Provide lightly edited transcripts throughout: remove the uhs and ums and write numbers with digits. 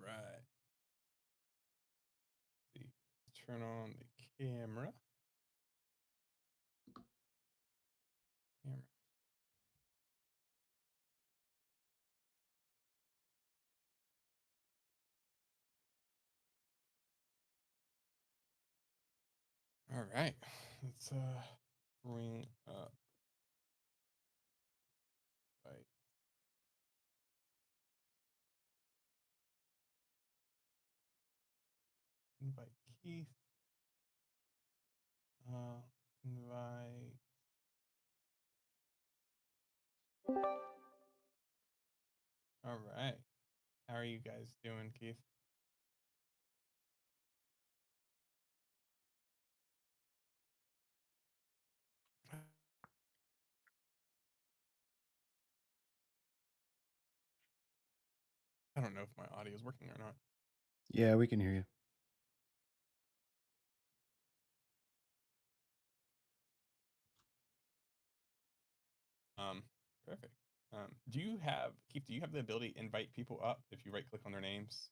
right. See, turn on the camera. Camera. All right. Let's bring up right. Invite Keith. Uh, invite. All right. How are you guys doing, Keith? I don't know if my audio is working or not. Yeah, we can hear you. Um, Perfect. Do you have Keith? Do you have the ability to invite people up if you right click on their names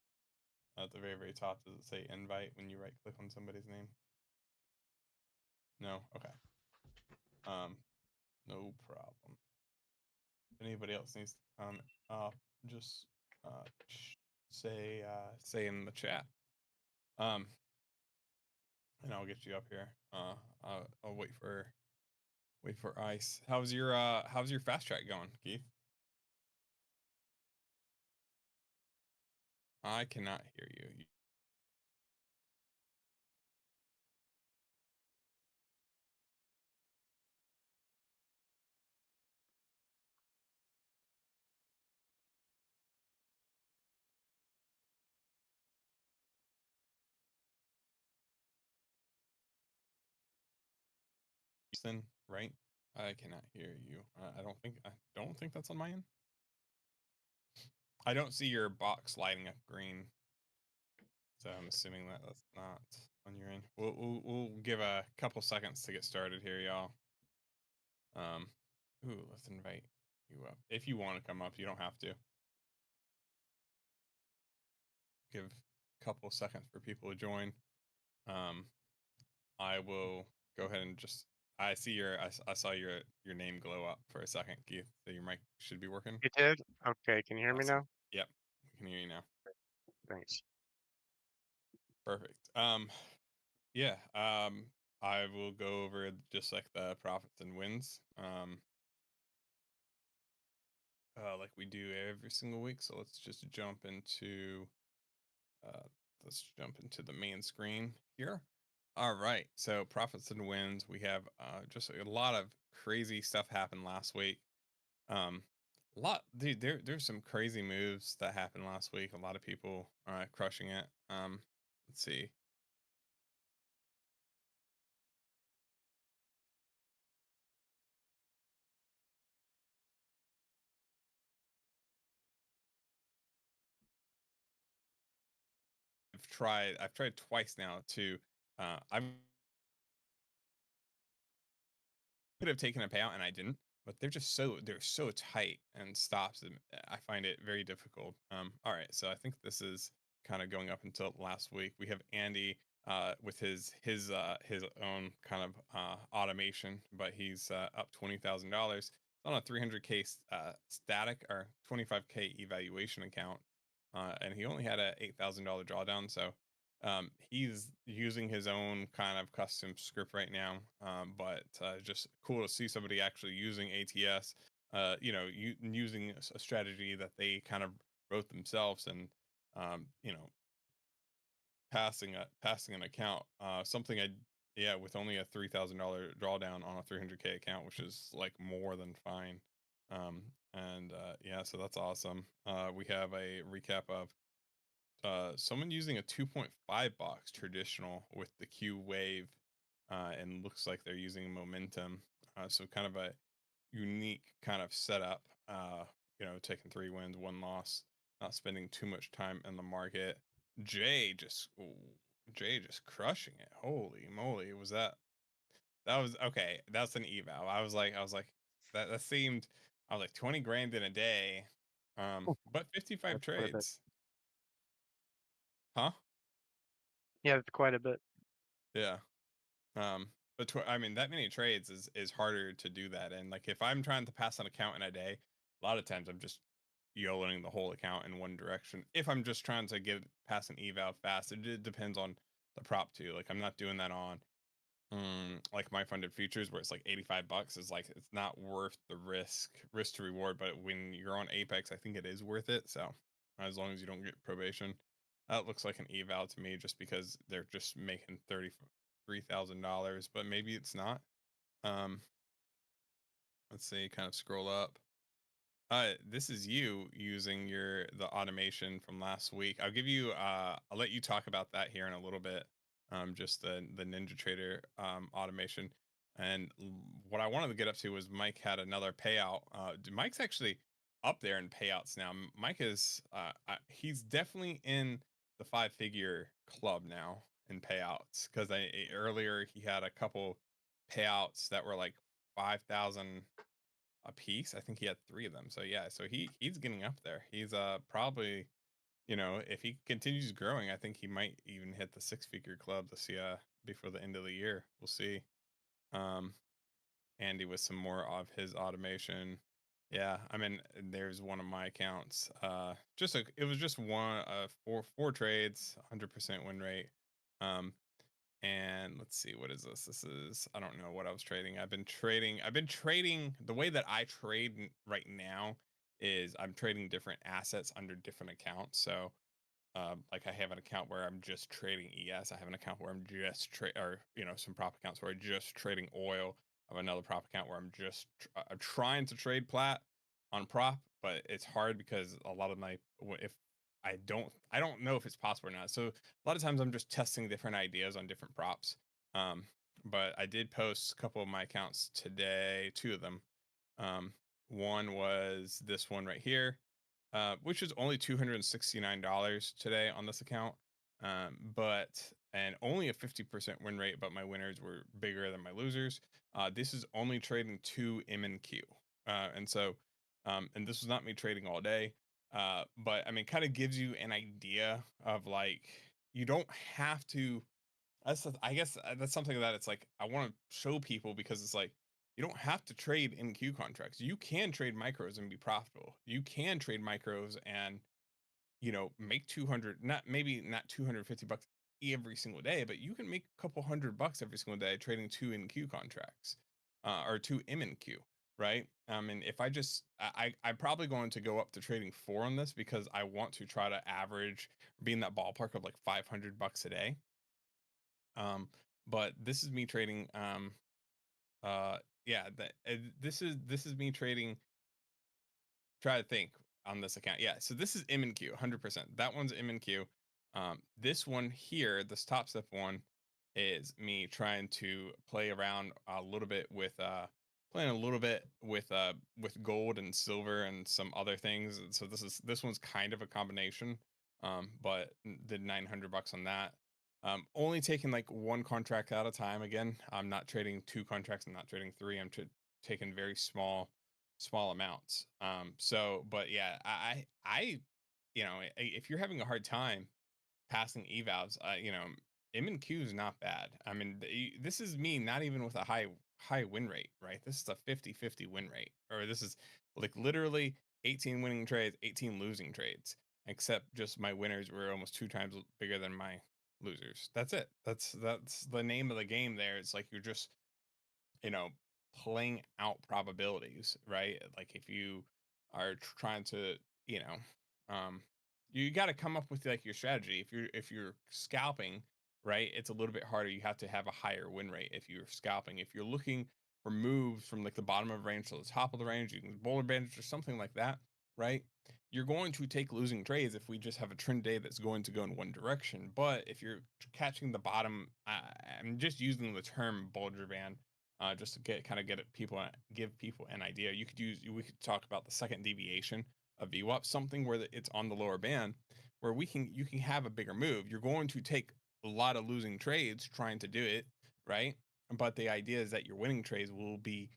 at the very top? Does it say invite when you right click on somebody's name? No. Okay. Um, no problem. If anybody else needs to come up, just say in the chat. Um, and I'll get you up here. I'll wait for ice. How's your fast track going, Keith? I cannot hear you. Houston, right? I cannot hear you. I don't think that's on my end. I don't see your box lighting up green, so I'm assuming that that's not on your end. We'll give a couple seconds to get started here, y'all. Um, let's invite you up. If you want to come up, you don't have to. Give a couple seconds for people to join. Um, I will go ahead and just. I saw your name glow up for a second, Keith. So your mic should be working. You did? Okay, can you hear me Awesome. now? Yep, we can hear you now. Thanks. Perfect. Yeah. I will go over just like the profits and wins. Like we do every single week. So uh, let's jump into the main screen here. All right. So profits and wins. We have just a lot of crazy stuff happened last week. Um, dude. There's some crazy moves that happened last week. A lot of people crushing it. Let's see. I've tried twice now to I could have taken a payout and I didn't, but they're so tight and stops and I find it very difficult. All right, so I think this is kind of going up until last week. We have Andy with his own kind of automation, but he's up $20,000 on a 300K static or 25K evaluation account, and he only had a $8,000 drawdown. So he's using his own kind of custom script right now, but just cool to see somebody actually using ATS. Using a strategy that they kind of wrote themselves, and passing an account. Something I Yeah, with only a $3,000 drawdown on a 300K account, which is like more than fine. Yeah, so that's awesome. We have a recap of someone using a 2.5 box traditional with the Q wave, and looks like they're using momentum. So kind of a unique kind of setup. Taking 3 wins, 1 loss, not spending too much time in the market. Jay just Jay just crushing it. Holy moly, that was okay? That's an eval. I was like that seemed. I was like 20 grand in a day, but 55 That's quite a bit. trades. Huh? Yeah, that's quite a bit. Yeah. But I mean, that many trades is harder to do that. And like, if I'm trying to pass an account in a day, a lot of times I'm just YOLOing the whole account in one direction. If I'm just trying to get pass an eval fast, it depends on the prop too. Like, I'm not doing that on like my funded futures where it's like 85 bucks is like it's not worth the risk to reward. But when you're on Apex, I think it is worth it. So as long as you don't get probation, that looks like an eval to me, just because they're just making $33,000, but maybe it's not. um let's see, kind of scroll up. This is you using the automation from last week. I'll let you talk about that here in a little bit. Just the NinjaTrader automation. And what I wanted to get up to was Mike had another payout. Mike's actually up there in payouts now. Mike is he's definitely in the 5-figure club now in payouts, because earlier he had a couple payouts that were like 5,000 a piece. I think he had 3 of them. So yeah, so he's getting up there. He's probably, if he continues growing, I think he might even hit the 6-figure club this before the end of the year. We'll see. Um Andy with some more of his automation. Yeah, I mean, there's one of my accounts. It was just one four trades, 100% win rate. Um and let's see, what is this? This is, I don't know what I was trading. I've been trading the way that I trade right now is I'm trading different assets under different accounts. So like I have an account where I'm just trading ES. I have an account where I'm just or some prop accounts where I'm just trading oil. I have another prop account where I'm trying to trade plat on prop, but it's hard because a lot of if I don't know if it's possible or not. So a lot of times I'm just testing different ideas on different props. Um, but I did post a couple of my accounts today, 2 of them. Um, One was this one right here, which is only $269 today on this account. And only a 50% win rate, but my winners were bigger than my losers. This is only trading 2 M and Q. And this was not me trading all day. But I mean, kind of gives you an idea of like, you don't have to. I guess that's something that it's like I want to show people, because it's like you don't have to trade NQ contracts. You can trade micros and be profitable. You can trade micros and make 200, not 250 bucks every single day, but you can make a couple $100 every single day trading 2 NQ contracts, or 2 MNQ, right? And if I'm probably going to go up to trading 4 on this, because I want to try to average, be in that ballpark of like $500 a day. But this is me trading. Yeah, this is me trading. Try to think on this account. Yeah, so this is M and Q, 100%. That one's M and Q. This one here, this top step one, is me trying to play around a little bit with playing a little bit with gold and silver and some other things. And so this one's kind of a combination. But did $900 on that. Only taking like one contract at a time. Again, I'm not trading 2 contracts. I'm not trading 3. I'm taking very small amounts. But yeah, if you're having a hard time passing evals, M and Q is not bad. I mean, this is me not even with a high win rate, right? This is a 50-50 win rate, or this is like literally 18 winning trades, 18 losing trades, except just my winners were almost 2 times bigger than my losers. That's it. That's the name of the game there. It's like you're just you know playing out probabilities, right? Like if you are trying to you know um you got to come up with like your strategy. If you're scalping, right, it's a little bit harder. You have to have a higher win rate if you're scalping. If you're looking for moves from like the bottom of the range to the top of the range, you can bowler bandage or something like that, right? You're going to take losing trades if we just have a trend day that's going to go in one direction. But if you're catching the bottom, I'm just using the term Bollinger Band, just to give people an idea. We could talk about the second deviation of VWAP, something where it's on the lower band, where you can have a bigger move. You're going to take a lot of losing trades trying to do it, right? But the idea is that your winning trades will be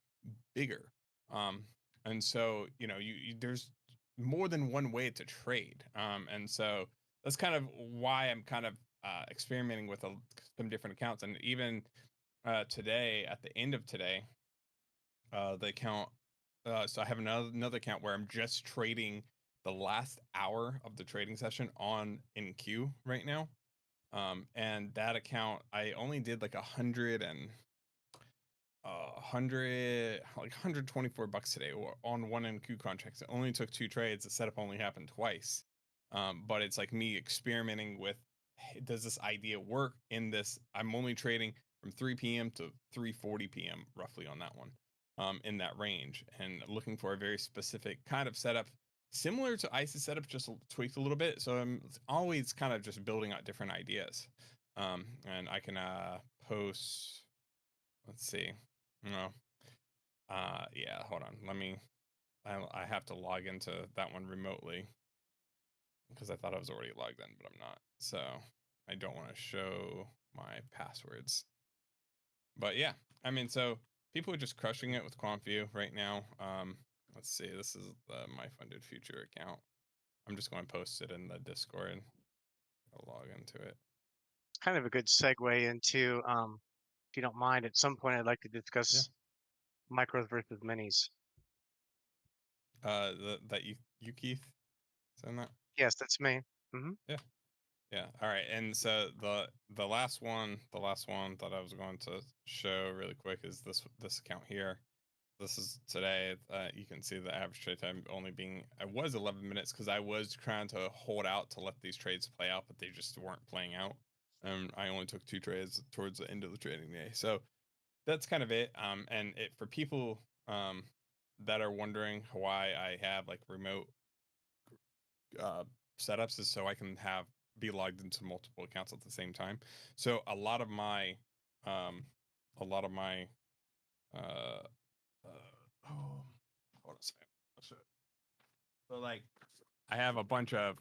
bigger. And so there's more than one way to trade. And so that's kind of why I'm kind of experimenting with some different accounts. And even today, at the end of today, the account. So I have another account where I'm just trading the last hour of the trading session on in queue right now. And that account, I only did like 124 bucks today on one NQ contracts. It only took two trades. The setup only happened twice. But it's like me experimenting with, hey, does this idea work in this? I'm only trading from 3 p.m. to 3:40 p.m. roughly on that one, in that range, and looking for a very specific kind of setup, similar to ICE's setup, just tweaked a little bit. So I'm always kind of just building out different ideas. And I can post. Let's see. No. Yeah, hold on. I have to log into that one remotely because I thought I was already logged in, but I'm not. So I don't want to show my passwords. But yeah, I mean, so people are just crushing it with QuantVue right now. Let's see. This is my funded future account. I'm just going to post it in the Discord. I'll log into it. Kind of a good segue into, if you don't mind, at some point I'd like to Yeah. discuss micros versus minis. That you Keith, saying that? Yes, that's me. Hmm. Yeah. Yeah. All right. And so the last one that I was going to show really quick is this account here. This is today. You can see the average trade time only being, I was 11 minutes because I was trying to hold out to let these trades play out, but they just weren't playing out. I only took two trades towards the end of the trading day. So that's kind of it. And it for people that are wondering why I have like remote uh, setups is so I can be logged into multiple accounts at the same time. So um, a lot of my, uh, oh, hold on a second. So like, I have a bunch of.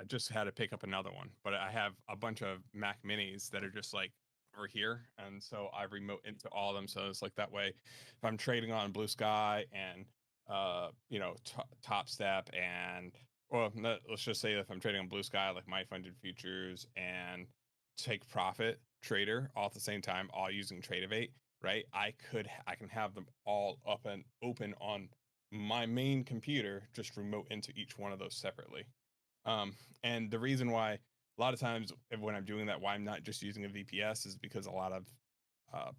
I just had to pick up another one, but I have a bunch of Mac Minis that are just like over here, and so I remote into all of them. So it's like that way, if I'm trading on Blue Sky and Top Step and let's just say if I'm trading on Blue Sky, like my funded futures and take profit trader all at the same time, all using Tradeovate, right? I can have them all up and open on my main computer, just remote into each one of those separately. And the reason why a lot of times when I'm doing that, why I'm not just using a VPS is because a lot of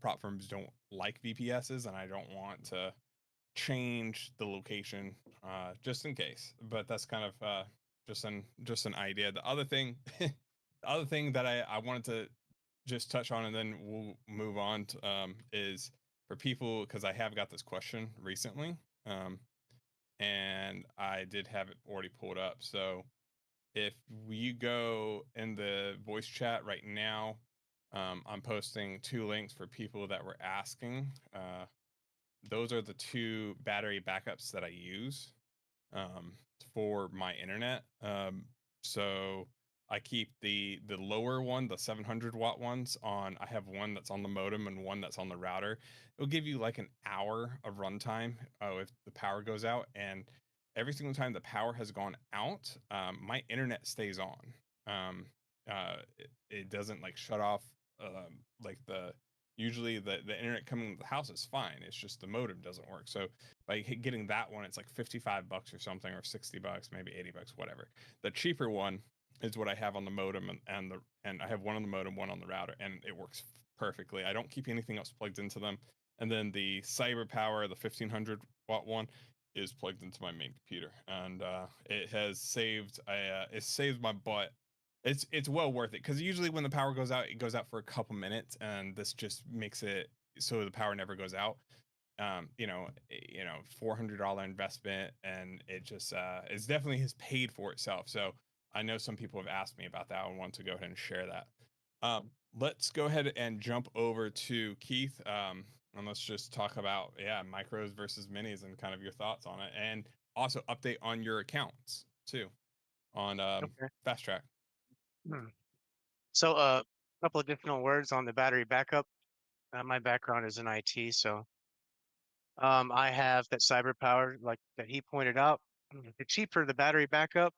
prop firms don't like VPSs, and I don't want to change the location just in case. But that's kind of just an idea. The other thing, the other thing that I wanted to just touch on, and then we'll move on to, is for people, because I have got this question recently, um, and I did have it already pulled up. So if you go in the voice chat right now, I'm posting two links for people that were asking. Those are the two battery backups that I use um, for my internet. So I keep the lower one, the 700-watt ones on. I have one that's on the modem and one that's on the router. It'll give you like an hour of runtime if the power goes out, and every single time the power has gone out, my internet stays on. It doesn't like shut off. Like the Usually the internet coming to the house is fine. It's just the modem doesn't work. So by getting that one, it's like 55 bucks or something, or 60 bucks, maybe 80 bucks, whatever. The cheaper one is what I have on the modem, and I have one on the modem, one on the router, and it works perfectly. I don't keep anything else plugged into them. And then the Cyber Power, the 1500-watt one, is plugged into my main computer, and it saved my butt. It's well worth it, because usually when the power goes out, it goes out for a couple minutes, and this just makes it so the power never goes out. $400 investment, and it just it's definitely has paid for itself. So I know some people have asked me about that. I want to go ahead and share that. Let's go ahead and jump over to Keith, and let's just talk about micros versus minis and kind of your thoughts on it, and also update on your accounts too on Okay. Fast Track. Hmm. So, a couple additional words on the battery backup. My background is in IT, so I have that cyber power, like that he pointed out. The cheaper the battery backup,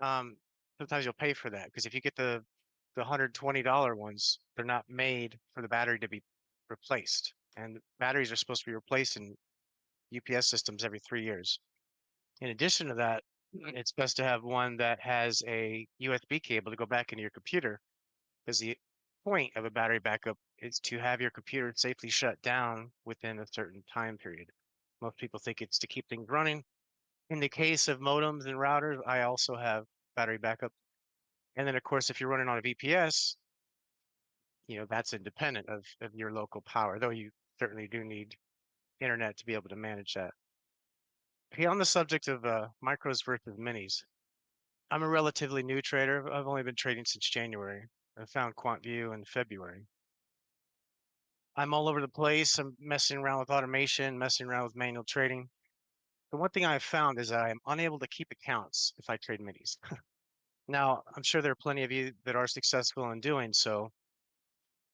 um, sometimes you'll pay for that because if you get the $120 ones, they're not made for the battery to be replaced. And batteries are supposed to be replaced in UPS systems every 3 years. In addition to that, it's best to have one that has a USB cable to go back into your computer because the point of a battery backup is to have your computer safely shut down within a certain time period. Most people think it's to keep things running. In the case of modems and routers, I also have battery backup. And then, of course, if you're running on a VPS, that's independent of your local power, though you certainly do need internet to be able to manage that. Okay, on the subject of micros versus minis, I'm a relatively new trader. I've only been trading since January. I found QuantVue in February. I'm all over the place. I'm messing around with automation, messing around with manual trading. The one thing I've found is that I am unable to keep accounts if I trade minis. Now, I'm sure there are plenty of you that are successful in doing so.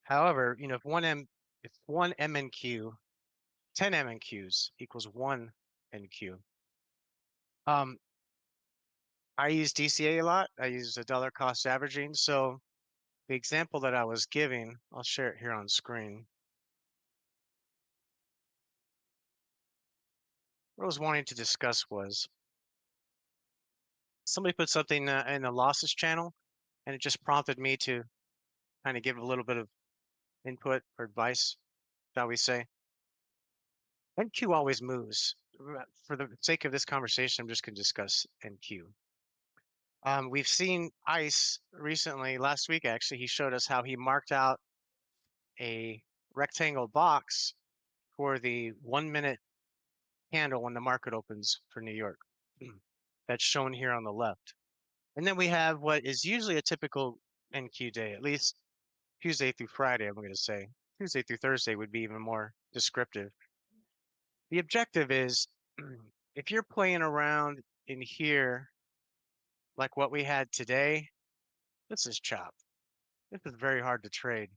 However, if one MNQ, 10 MNQs equals one NQ. Um, I use DCA a lot. I use the dollar cost averaging. So the example that I was giving, I'll share it here on screen. What I was wanting to discuss was somebody put something in the losses channel, and it just prompted me to kind of give a little bit of input or advice, shall we say. NQ always moves. For the sake of this conversation, I'm just going to discuss NQ. We've seen ICE recently, last week actually, he showed us how he marked out a rectangle box for the 1 minute candle when the market opens for New York. That's shown here on the left. And then we have what is usually a typical NQ day, at least Tuesday through Friday, I'm going to say. Tuesday through Thursday would be even more descriptive. The objective is if you're playing around in here like what we had today, this is chop. This is very hard to trade.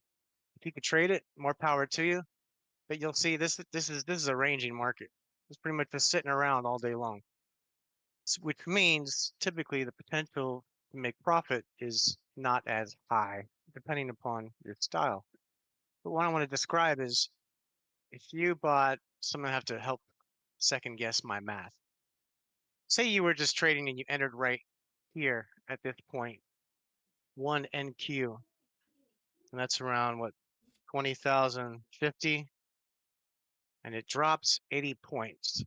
If you could trade it, more power to you. But you'll see this is a ranging market. It's pretty much just sitting around all day long, which means typically the potential to make profit is not as high, depending upon your style. But what I want to describe is if you bought, so I'm gonna have to help second guess my math. Say you were just trading and you entered right here at this point, one NQ, and that's around what 20,050, and it drops 80 points.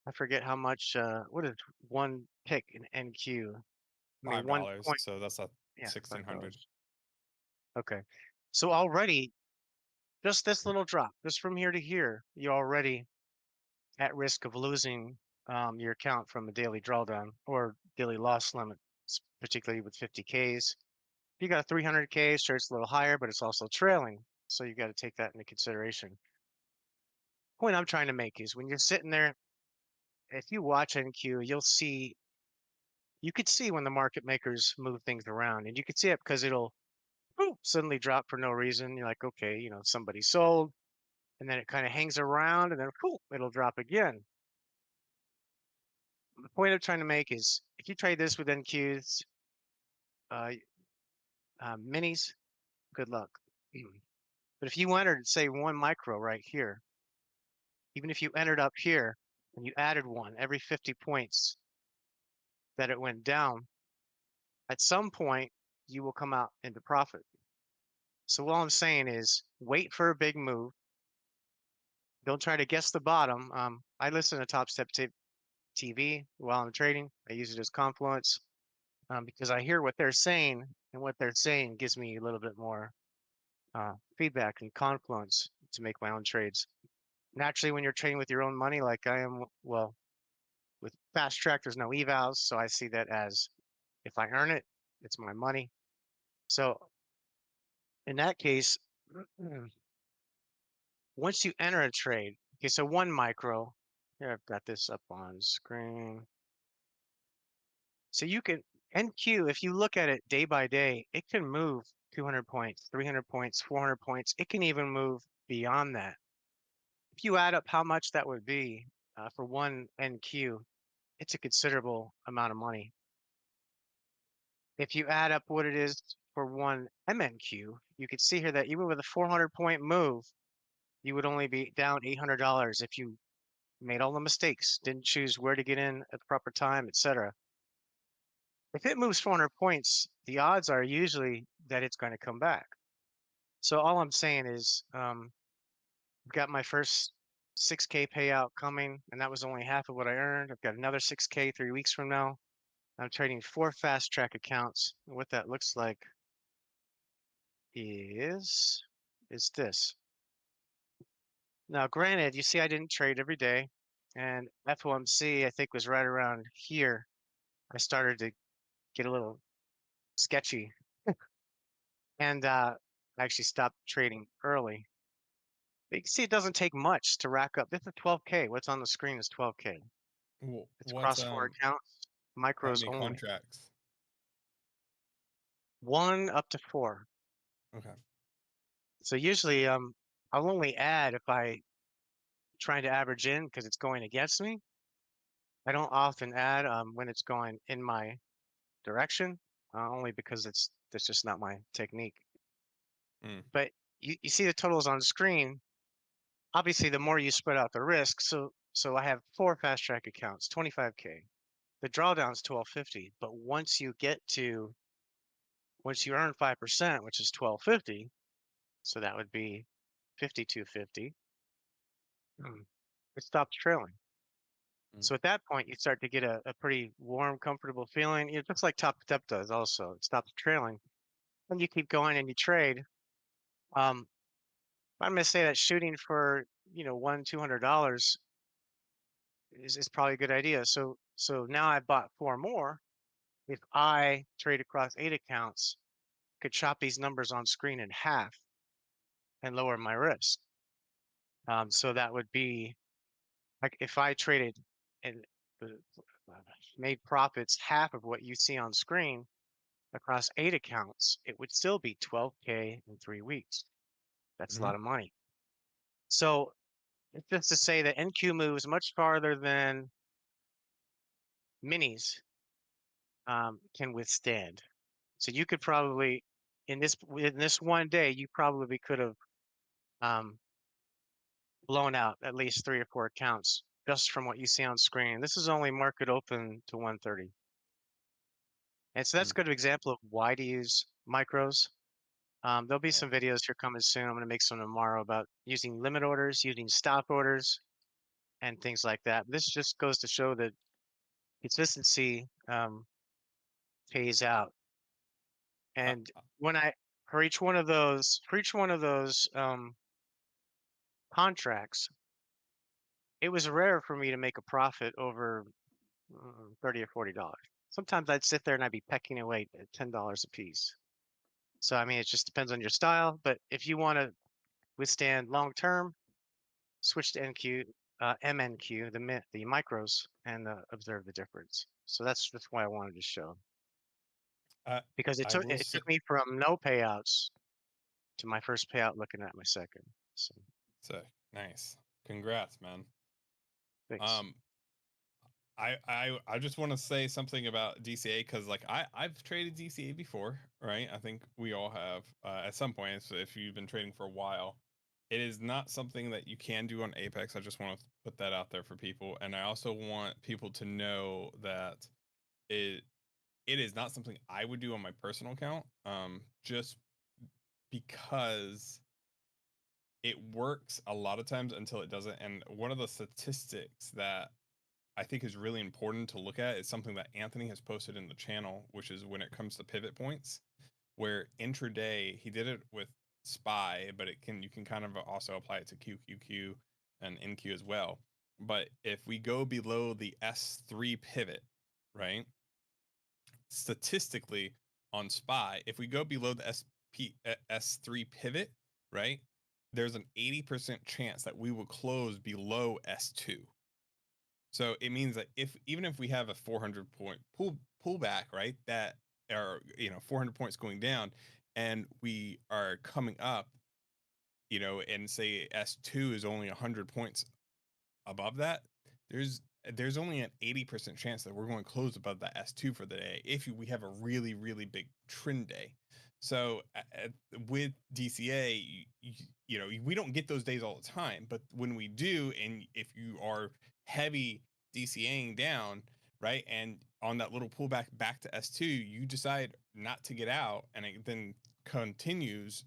I forget how much. What is one pick in NQ? I mean, one $5. point. So that's a Yeah, $1,600. $5. Okay, so already just this little drop, just from here to here, you're already at risk of losing your account from a daily drawdown or daily loss limit, particularly with 50Ks. If you got a 300K, sure, it's a little higher, but it's also trailing. So you got to take that into consideration. Point I'm trying to make is when you're sitting there, if you watch NQ, you could see when the market makers move things around, and you could see it because it'll suddenly drop for no reason. You're like, okay, somebody sold, and then it kind of hangs around, and then it'll drop again. The point I'm trying to make is if you trade this with NQs, uh, minis, good luck. But if you entered, say, one micro right here, even if you entered up here and you added one every 50 points that it went down, at some point you will come out into profit. So all I'm saying is wait for a big move. Don't try to guess the bottom. I listen to Top Step TV while I'm trading. I use it as Confluence because I hear what they're saying, and what they're saying gives me a little bit more feedback and confluence to make my own trades. Naturally, when you're trading with your own money, like I am, well, with Fast Track, there's no evals, so I see that as if I earn it, it's my money. So in that case, once you enter a trade, okay, so one micro, here I've got this up on screen. So you can, NQ, if you look at it day by day, it can move 200 points, 300 points, 400 points. It can even move beyond that. If you add up how much that would be for one NQ, it's a considerable amount of money. if you add up what it is for one MNQ, you could see here that even with a 400-point move, you would only be down $800 if you made all the mistakes, didn't choose where to get in at the proper time, etc. If it moves 400 points, the odds are usually that it's going to come back. So all I'm saying is, I've got my first 6K payout coming, and that was only half of what I earned. I've got another 6K 3 weeks from now. I'm trading 4 fast track accounts. And what that looks like is this. Now, granted, you see I didn't trade every day, and FOMC I think was right around here. I started to get a little sketchy, and I actually stopped trading early. But you can see it doesn't take much to rack up. This is 12K. What's on the screen is 12K. It's What's across 4 accounts, how micros many only. contracts? 1 up to 4. Okay. So usually, I'll only add if I trying to average in because it's going against me. I don't often add when it's going in my direction, only because that's just not my technique. Mm. But you see the totals on screen. Obviously, the more you spread out the risk, so I have 4 fast track accounts, 25K. The drawdown's 1250, but once you earn 5%, which is 1250, so that would be 5250. It stops trailing. Mm. So at that point, you start to get a pretty warm, comfortable feeling. It looks like Top Step does also. It stops trailing. And you keep going and you trade. Um, I'm gonna say that shooting for $100-200 is probably a good idea. So now I bought 4 more. If I trade across 8 accounts, could chop these numbers on screen in half and lower my risk. So that would be like if I traded and uh, made profits half of what you see on screen across 8 accounts, it would still be 12K in 3 weeks. That's a Mhm. lot of money. So it's just to say that NQ moves much farther than minis can withstand. So you could probably in this one day, you probably could have um, blown out at least 3 or 4 accounts just from what you see on screen. This is only market open to 130. And so that's Mm. a good example of why to use micros. There'll be Yeah. some videos here coming soon. I'm going to make some tomorrow about using limit orders, using stop orders, and things like that. This just goes to show that consistency pays out. Uh, And uh, when I for each one of those contracts, it was rare for me to make a profit over 30 or $40. Sometimes I'd sit there and I'd be pecking away at $10 a piece. So I mean, it just depends on your style. But if you want to withstand long term, switch to MNQ, the micros, and observe the difference. So that's why I wanted to show, because it I took will it say, took me from no payouts to my first payout, looking at my second. So nice. Congrats, man. thanks. Um, I just want to say something about DCA because like I've traded DCA before, right? I think we all have at some point. So if you've been trading for a while, it is not something that you can do on Apex. I just want to put that out there for people, and I also want people to know that it it is not something I would do on my personal account. Just because it works a lot of times until it doesn't. And one of the statistics that I think is really important to look at is something that Anthony has posted in the channel, which is when it comes to pivot points, where intraday he did it with SPY, but you can kind of also apply it to QQQ and NQ as well. But if we go below the S3 pivot, right? Statistically on SPY, if we go below the S3 pivot, right? There's an 80% chance that we will close below S2. So it means that even if we have a 400 point pullback, right, that are 400 points going down, and we are coming up, and say S2 is only 100 points above that, there's there's only an 80% chance that we're going to close above that S2 for the day if we have a really, really big trend day. So with DCA, you know, we don't get those days all the time, but when we do, and if you are heavy DCAing down, right, and on that little pullback back to S2, you decide not to get out, and it then continues,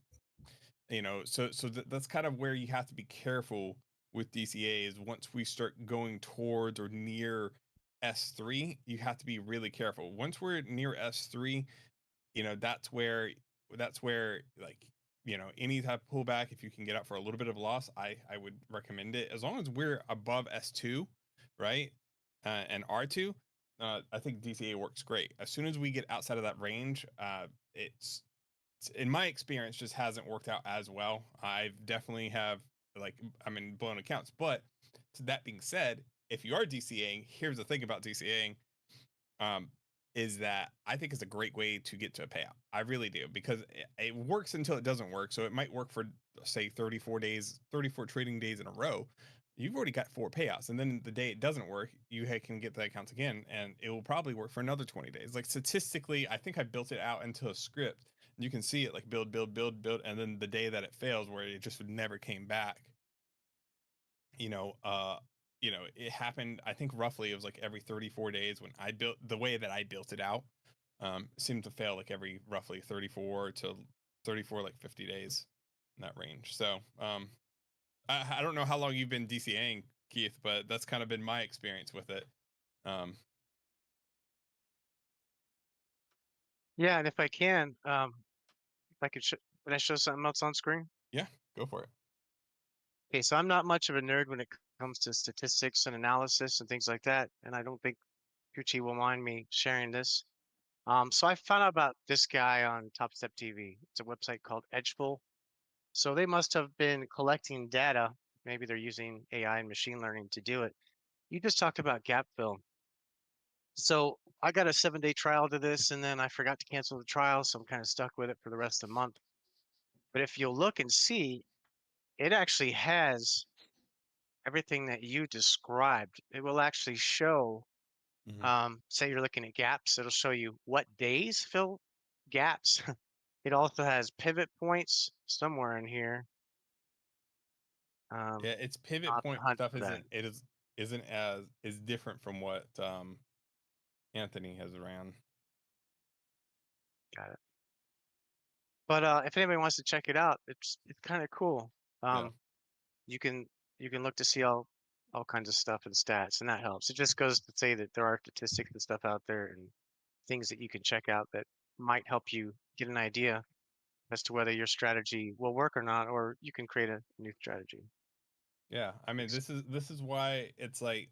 you know. So that's kind of where you have to be careful with DCA, is once we start going towards or near S3, you have to be really careful. Once we're near S3, you know, that's where like, you know, any type of pullback, if you can get out for a little bit of loss, I would recommend it, as long as we're above S2, right, and R2. I think DCA works great. As soon as we get outside of that range, it's in my experience just hasn't worked out as well. I've definitely have, like, I mean, blown accounts. But to that being said, if you are DCAing, here's the thing about DCAing, um, is that I think it's a great way to get to a payout. I really do, because it works until it doesn't work. So it might work for, say, 34 days, 34 trading days in a row. You've already got 4 payouts, and then the day it doesn't work, you can get the accounts again, and it will probably work for another 20 days. Like, statistically, I think I built it out into a script. You can see it like build, build, build, build, and then the day that it fails, where it just never came back, you know, it happened, I think roughly it was like every 34 days. When I built the way that I built it out, seemed to fail like every roughly 34 to 34, like 50 days, in that range. So I don't know how long you've been DCAing, Keith, but that's kind of been my experience with it. um Yeah, and if I can, if I could, can I show something else on screen? yeah, go for it. Okay, so I'm not much of a nerd when it comes to statistics and analysis and things like that, and I don't think Gucci will mind me sharing this. So I found out about this guy on Top Step TV. It's a website called Edgeful. So they must have been collecting data. Maybe they're using AI and machine learning to do it. You just talked about gap fill. So I got a 7-day trial to this, and then I forgot to cancel the trial, so I'm kind of stuck with it for the rest of the month. But if you'll look and see, it actually has everything that you described. It will actually show, Hmm. say you're looking at gaps, it'll show you what days fill gaps. It also has pivot points somewhere in here. Yeah, its pivot I'll have to point hunt stuff for that. isn't as is different from what Anthony has ran. Got it. But if anybody wants to check it out, it's kind of cool. Yeah. Um, you can you can look to see all kinds of stuff and stats, and that helps. It just goes to say that there are statistics and stuff out there and things that you can check out that might help you get an idea as to whether your strategy will work or not, or you can create a new strategy. Yeah, I mean, Thanks. this is why it's like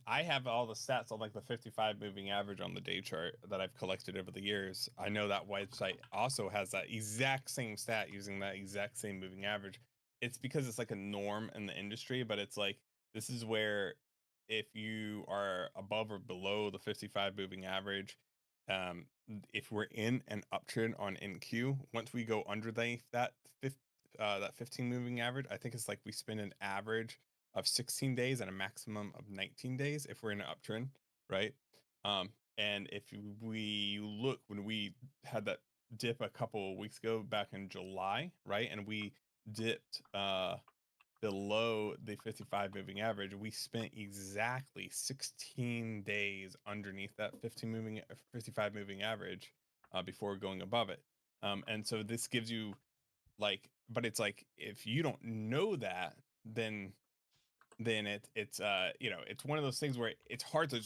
I have all the stats on like the 55 moving average on the day chart that I've collected over the years. I know that website also has that exact same stat using that exact same moving average. It's because it's like a norm in the industry, but it's like, this is where, if you are above or below the 55 moving average, um, if we're in an uptrend on NQ, once we go underneath that 15 moving average, I think it's like we spend an average of 16 days and a maximum of 19 days if we're in an uptrend, right? Um, and if we look, when we had that dip a couple of weeks ago back in July, right, and we dipped below the 55 moving average, we spent exactly 16 days underneath that 55 moving average before going above it. And so this gives you, like, but it's like, if you don't know that, then it's you know, it's one of those things where it's hard to,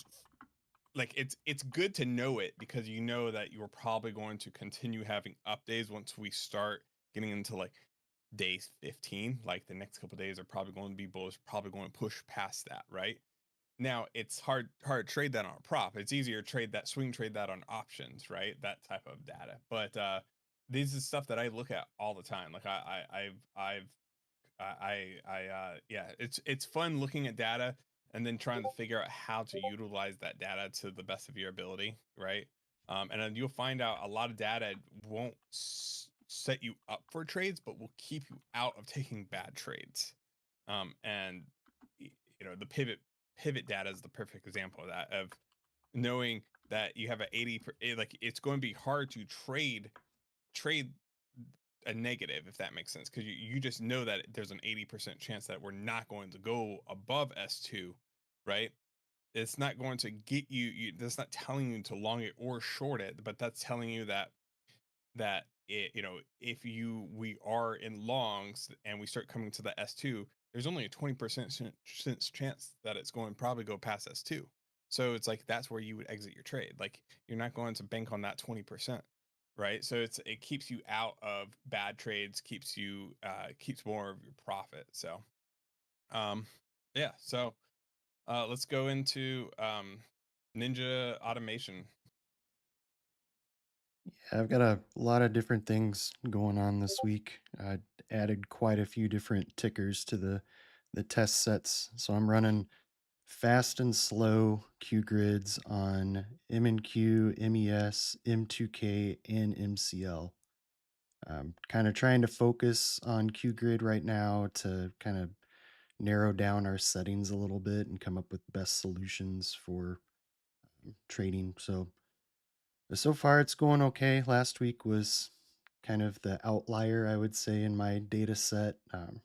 like, it's good to know it, because you know that you're probably going to continue having up days once we start getting into like day 15. Like, the next couple days are probably going to be bullish, probably going to push past that, right? Now it's hard to trade that on a prop. It's easier to trade that on options, right? That type of data. But this is stuff that I look at all the time. Like, yeah, it's fun looking at data and then trying to figure out how to utilize that data to the best of your ability, right? And then you'll find out a lot of data won't set you up for trades, but will keep you out of taking bad trades. And you know, the pivot pivot data is the perfect example of that, of knowing that you have a 80 like it's going to be hard to trade a negative, if that makes sense, because you just know that there's an 80% chance that we're not going to go above S2, right? It's not going to get that's not telling you to long it or short it, but that's telling you that if we are in longs and we start coming to the S2, there's only a 20% chance that it's going to probably go past S2. So it's like that's where you would exit your trade. Like you're not going to bank on that 20%, right? So it keeps you out of bad trades, keeps more of your profit. So um yeah, so let's go into Ninja automation. Yeah, I've got a lot of different things going on this week. I added quite a few different tickers to the test sets. So I'm running fast and slow Q grids on MNQ, MES, M2K, and MCL. I'm kind of trying to focus on Q grid right now to kind of narrow down our settings a little bit and come up with best solutions for trading. So far it's going okay. Last week was kind of the outlier, I would say, in my data set,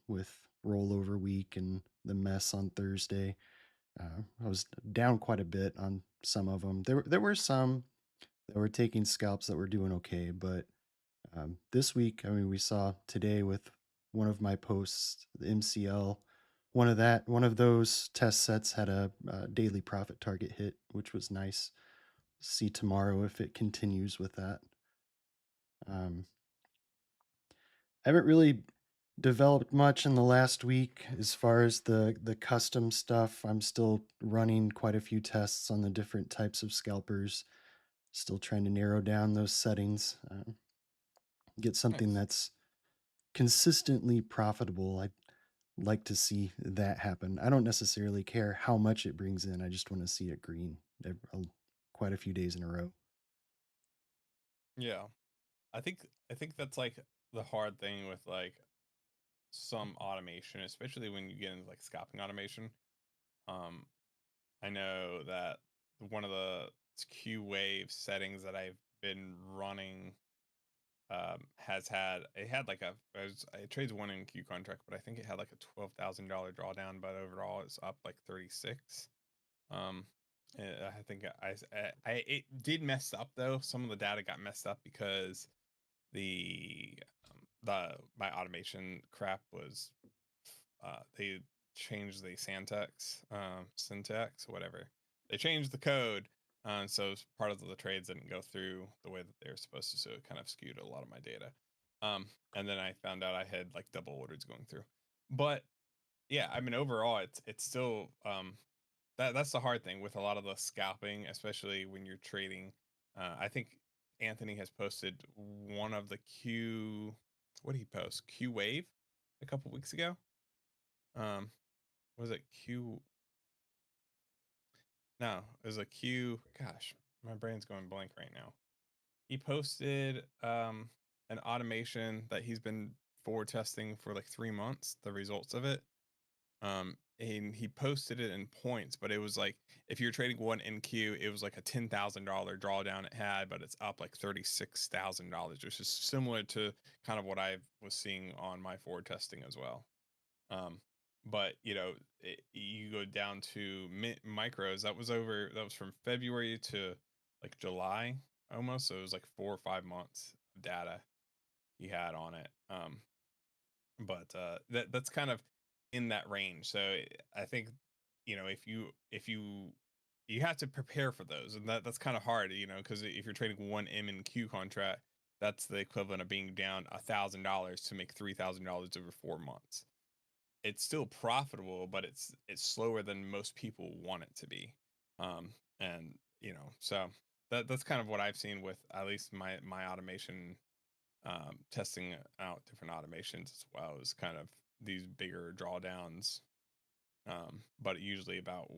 with rollover week and the mess on Thursday. I was down quite a bit on some of them. There were some that were taking scalps that were doing okay, but this week, I mean, we saw today with one of my posts, the MCL, one of those test sets had a daily profit target hit, which was nice. See tomorrow if it continues with that. Um, I haven't really developed much in the last week as far as the custom stuff. I'm still running quite a few tests on the different types of scalpers. Still trying to narrow down those settings. Get something Nice. that's consistently profitable. I'd like to see that happen. I don't necessarily care how much it brings in. I just want to see it green quite a few days in a row. Yeah. I think that's like the hard thing with like some automation, especially when you get into like scalping automation. Um, I know that one of the Q wave settings that I've been running has had it had like it trades one in Q contract, but I think it had like a $12,000 drawdown, but overall it's up like 36. Um, I think it did mess up though. Some of the data got messed up because the the my automation crap was they changed the syntax, whatever. They changed the code, so part of the trades didn't go through the way that they were supposed to, so it kind of skewed a lot of my data. And then I found out I had like double orders going through. But yeah, I mean overall it's still that's the hard thing with a lot of the scalping, especially when you're trading. I think Anthony has posted one of the what did he post? Q wave a couple weeks ago. Was it Q? No, it was a Q. Gosh, my brain's going blank right now. He posted an automation that he's been forward testing for like 3 months, the results of it. And he posted it in points, but it was like if you're trading one NQ, it was like a $10,000 drawdown it had, but it's up like $36,000, which is similar to kind of what I was seeing on my forward testing as well. Um, but you go down to micros. That was from February to like July almost. So it was like 4 or 5 months of data he had on it. But that's kind of in that range. So I think if you have to prepare for those, and that's kind of hard, because if you're trading one M and Q contract, that's the equivalent of being down $1,000 to make $3,000 over 4 months. It's still profitable, but it's slower than most people want it to be. And so that's kind of what I've seen with at least my automation, testing out different automations as well, is kind of these bigger drawdowns, but usually about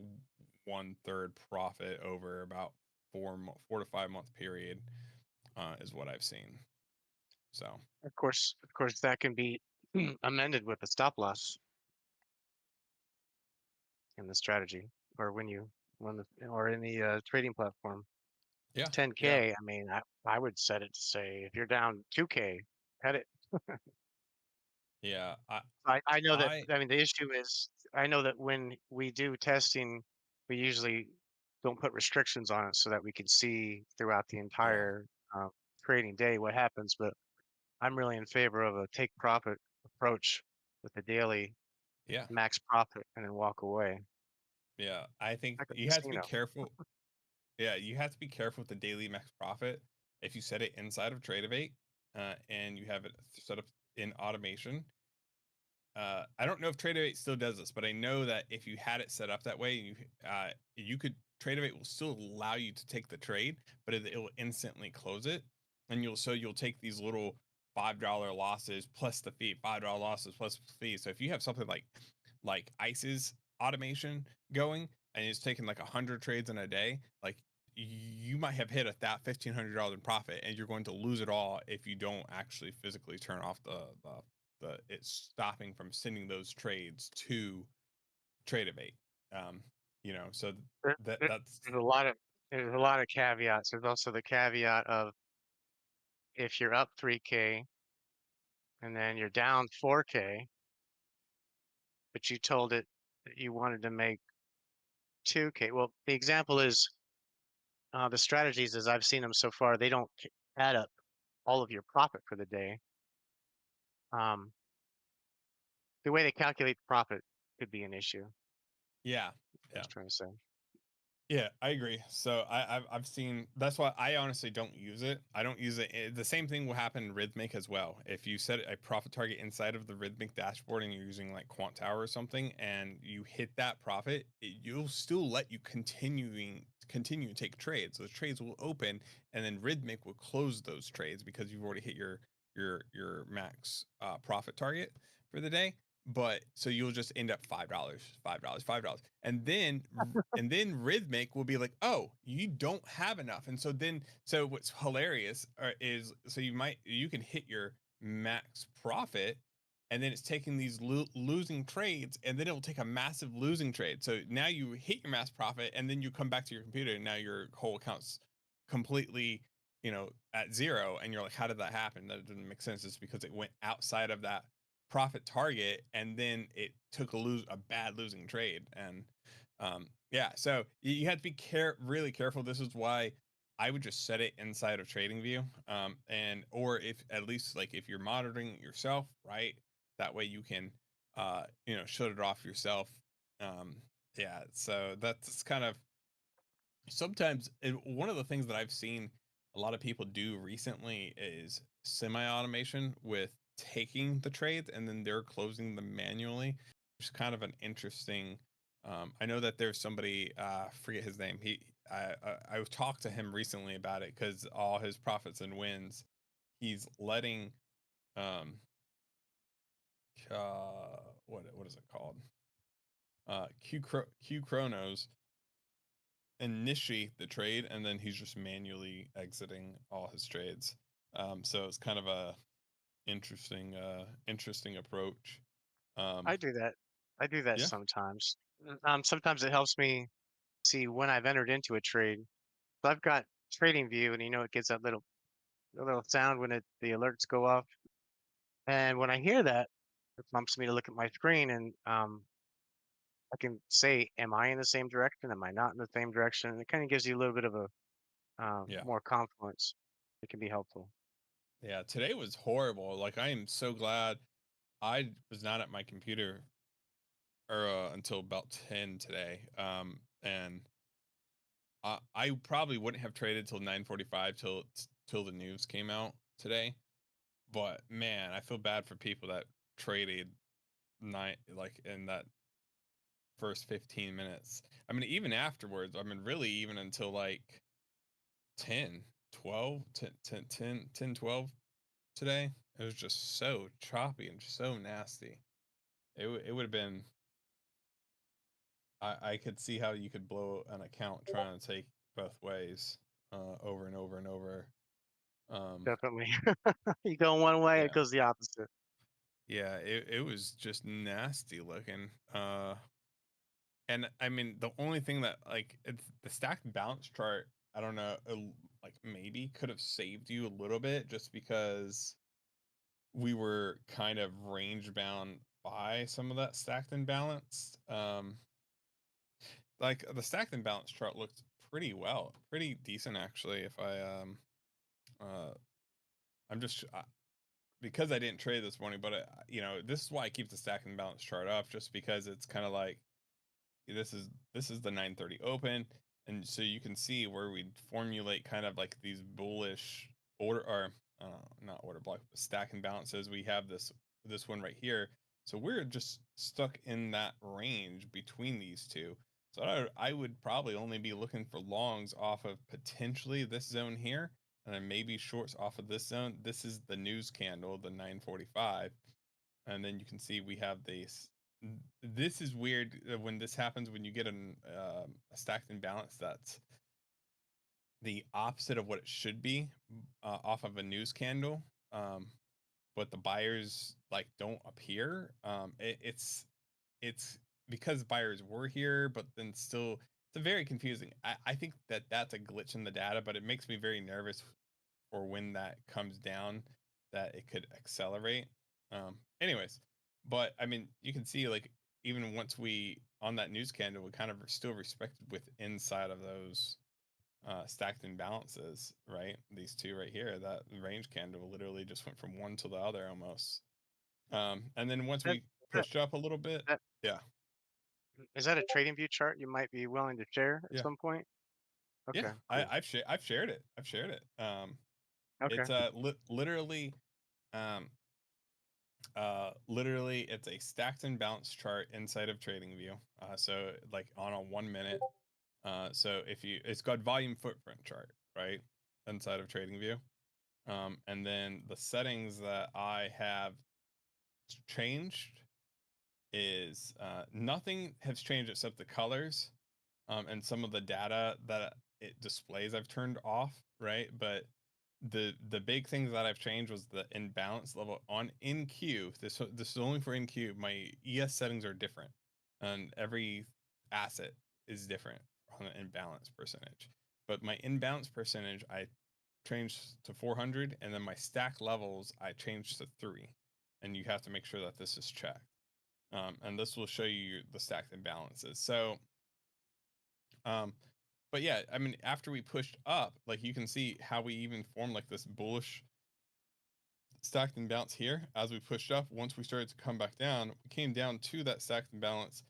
1/3 profit over about 4 to 5 month period, is what I've seen. So Of course, that can be amended with a stop loss in the strategy. or when the or in the trading platform. Yeah. Yeah. 10K. I mean, I would set it to say if you're down 2K, cut it. Yeah. I know that. I I mean, the issue is I know that when we do testing, we usually don't put restrictions on it so that we can see throughout the yeah. entire trading day what happens. But I'm really in favor of a take profit approach with the daily Yeah. max profit and then walk away Yeah. I think like a you have to be casino. careful. Yeah, you have to be careful with the daily max profit. If you set it inside of Tradeovate, and you have it set up in automation, I don't know if Tradeovate still does this, but I know that if you had it set up that way, you could Tradeovate will still allow you to take the trade, but it will instantly close it, and you'll take these little $5 losses plus the fee, $5 losses plus the fee. So if you have something like ICE's automation going, and it's taking like 100 trades in a day, like you might have hit $1,500 in profit, and you're going to lose it all if you don't actually physically turn off the it's stopping from sending those trades to Tradeovate. Um, so There- that there- that's There's a lot of caveats. There's also the caveat of if you're up 3K and then you're down 4K, but you told it that you wanted to make 2K. Well, the example is the strategies as I've seen them so far, they don't add up all of your profit for the day. Um, the way they calculate the profit could be an issue. yeah, I yeah. was trying to say. Yeah, I agree. So I've seen that's why I honestly don't use it. I don't use it. The same thing will happen in Rhythmic as well. If you set a profit target inside of the Rhythmic dashboard and you're using like Quant Tower or something, and you hit that profit, you'll still let you continue to take trades. Those trades will open, and then Rhythmic will close those trades because you've already hit your max profit target for the day. But so you'll just end up $5, $5, and then Rhythmic will be like, oh, you don't have enough. And so what's hilarious is so you can hit your max profit, and then it's taking these losing trades, and then it will take a massive losing trade. So now you hit your max profit, and then you come back to your computer, and now your whole account's completely at zero, and you're like, how did that happen? That didn't make sense. It's because it went outside of that profit target, and then it took a bad losing trade. And yeah, so you have to be really careful. This is why I would just set it inside of TradingView, and or if at least like if you're monitoring it yourself, right? That way you can shut it off yourself. um yeah, so that's kind of sometimes one of the things that I've seen a lot of people do recently is semi-automation with taking the trades and then they're closing them manually, which is kind of an interesting. I know that there's somebody, forget his name. I talked to him recently about it because all his profits and wins, he's letting um what is it called, Q Chronos initiate the trade, and then he's just manually exiting all his trades. So it's kind of a interesting approach. Um, I do that. I do that yeah, sometimes. Sometimes it helps me see when I've entered into a trade. So I've got Trading View, and it gives that little sound when the alerts go off. And when I hear that, it prompts me to look at my screen, and I can say, "Am I in the same direction? Am I not in the same direction?" And it kind of gives you a little bit of a yeah, more confluence. It can be helpful. yeah. Today was horrible. Like I am so glad I was not at my computer or until about 10 today. And I probably wouldn't have traded till 9:45 till the news came out today. But man, I feel bad for people that traded night like in that first 15 minutes. I mean, even afterwards, I mean, really, even until like 10, 12, 10, 10, 10, 10, 12 today, it was just so choppy and so nasty. It would have been, I could see how you could blow an account trying to take both ways, over and over and over. Um, Definitely. You go one way, it yeah. goes the opposite. Yeah, it was just nasty looking. And I mean, the only thing that like it's the stacked balance chart, I don't know, like maybe could have saved you a little bit just because we were kind of range bound by some of that stacked and balanced. Like the stacked and balanced chart looked pretty decent actually. If I uh I'm just because I didn't trade this morning, but this is why I keep the stacked and balanced chart up, just because it's kind of like this is the 930 open, and so you can see where we formulate kind of like these bullish order, or not order block, but stack and balances. We have this one right here, so we're just stuck in that range between these two. So I would probably only be looking for longs off of potentially this zone here, and then maybe shorts off of this zone. This is the news candle, the 945, and then you can see we have this. This is weird when this happens, when you get a stacked imbalance that's the opposite of what it should be, off of a news candle, um, but the buyers like don't appear. It's because buyers were here, but then still it's a very confusing. I think that that's a glitch in the data, but it makes me very nervous for when that comes down, that it could accelerate. Anyways, but I mean, you can see like even once we on that news candle, we kind of still respected with inside of those stacked imbalances, right? These two right here, that range candle literally just went from one to the other almost. And then once That, we that, pushed up a little bit, that yeah, is that a trading view chart you might be willing to share at yeah, some point? yeah. Okay, cool. I've shared it. I've shared it. Okay. It's literally um literally it's a stacked and balanced chart inside of TradingView. So like on a 1 minute. So if you, it's got volume footprint chart, right? Inside of TradingView. And then the settings that I have changed is nothing has changed except the colors, and some of the data that it displays I've turned off, right? But the big things that I've changed was the imbalance level on NQ. This is only for NQ. My ES settings are different, and every asset is different on the imbalance percentage. But my imbalance percentage I changed to 400, and then my stack levels I changed to 3. And you have to make sure that this is checked. And this will show you the stacked imbalances. So, um, but yeah, I mean, after we pushed up, like you can see how we even formed like this bullish stacked imbalance here as we pushed up. Once we started to come back down, we came down to that stacked imbalance,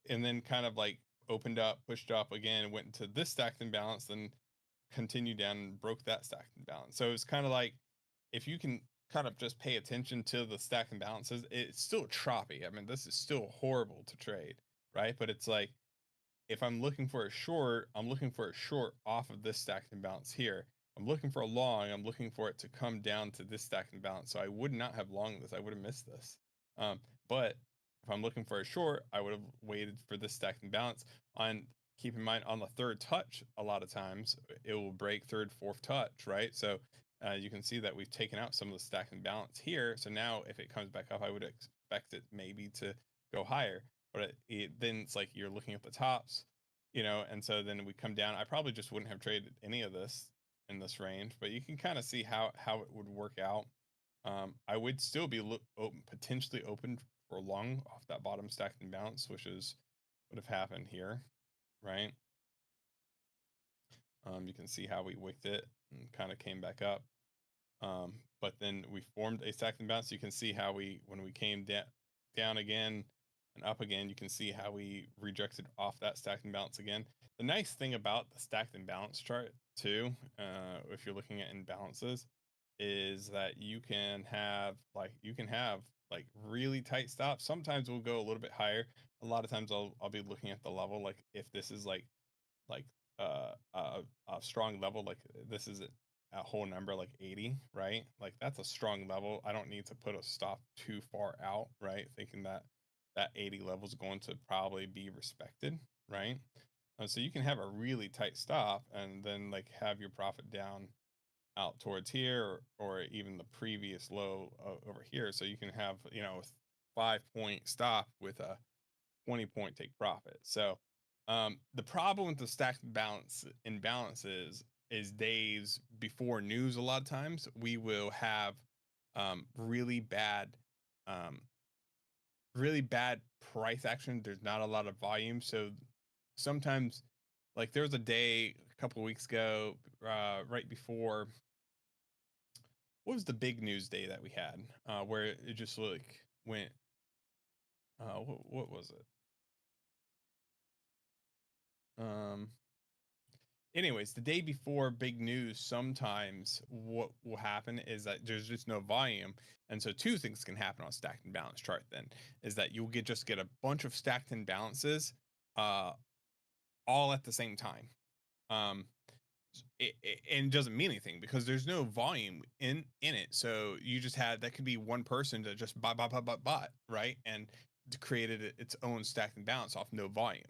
and then kind of like opened up, pushed up again, went into this stacked imbalance, then continued down and broke that stacked imbalance. So it's kind of like if you can kind of just pay attention to the stacked imbalances, it's still choppy. I mean, this is still horrible to trade, right? But it's like if I'm looking for a short, I'm looking for a short off of this stacked imbalance here. I'm looking for a long, I'm looking for it to come down to this stacked imbalance. So I would not have long this. I would have missed this. But if I'm looking for a short, I would have waited for this stacked imbalance. On keep in mind on the third touch, a lot of times it will break third, fourth touch, right? So you can see that we've taken out some of the stacked imbalance here. So now if it comes back up, I would expect it maybe to go higher, but then it's like you're looking at the tops, and so then we come down. I probably just wouldn't have traded any of this in this range, but you can kind of see how it would work out. I would still be potentially open for long off that bottom stacked imbalance, which is would have happened here, right? You can see how we wicked it and kind of came back up. But then we formed a stacked imbalance. You can see how when we came down again and up again, you can see how we rejected off that stacked imbalance again. The nice thing about the stacked imbalance chart too, if you're looking at imbalances, is that you can have really tight stops. Sometimes we'll go a little bit higher. A lot of times I'll be looking at the level, like if this is like a strong level, like this is a whole number like 80, right? Like that's a strong level. I don't need to put a stop too far out, right? Thinking that that 80 level is going to probably be respected, right? So you can have a really tight stop and then like have your profit down out towards here, or even the previous low over here. So you can have, a 5 point stop with 20-point take profit. So the problem with the stacked balance imbalances is days before news. A lot of times we will have really bad um, really bad price action. There's not a lot of volume. So sometimes, like there was a day a couple of weeks ago, right before, what was the big news day that we had, where it just like went, what was it? Um, Anyways, the day before big news, sometimes what will happen is that there's just no volume. And so two things can happen on a stacked and balanced chart then, is that you'll just get a bunch of stacked imbalances, uh, all at the same time. Um, and it doesn't mean anything because there's no volume in it. So you just had, that could be one person to just bought, right, and created its own stacked and balance off no volume.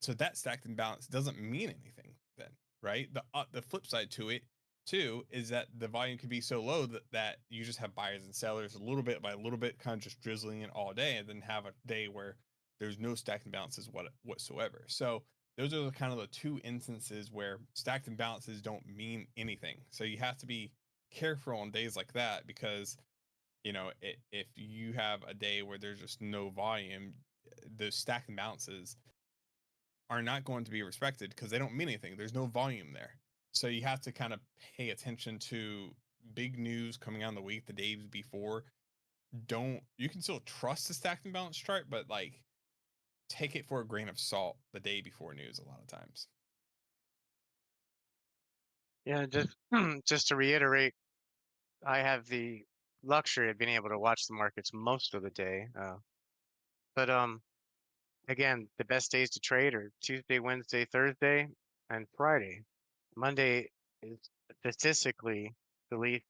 So that stacked and balance doesn't mean anything then, right? The flip side to it too is that the volume could be so low that you just have buyers and sellers a little bit by a little bit kind of just drizzling it all day, and then have a day where there's no stacked and balances whatsoever. So those are kind of the two instances where stacked imbalances don't mean anything. So you have to be careful on days like that, because if you have a day where there's just no volume, those stacked imbalances are not going to be respected because they don't mean anything. There's no volume there. So you have to kind of pay attention to big news coming out in the week, the days before. Don't You can still trust the stacked imbalance chart, but like take it for a grain of salt the day before news a lot of times. Yeah, just just to reiterate, I have the luxury of being able to watch the markets most of the day. But again, the best days to trade are Tuesday, Wednesday, Thursday, and Friday. Monday is statistically the least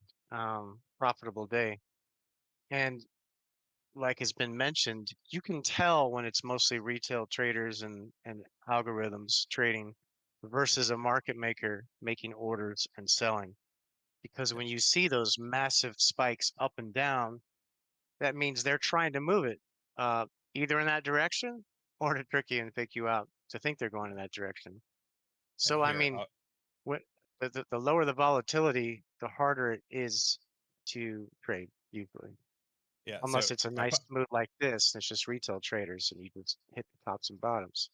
profitable day. And like has been mentioned, you can tell when it's mostly retail traders and algorithms trading versus a market maker making orders and selling. Because Yeah. when you see those massive spikes up and down, that means they're trying to move it uh, either in that direction or to trick you and fake you out to think they're going in that direction. Yeah, So, I here, mean, what the lower the volatility, the harder it is to trade usually. yeah. So Unless it's a nice move like this, it's just retail traders and you just hit the tops and bottoms.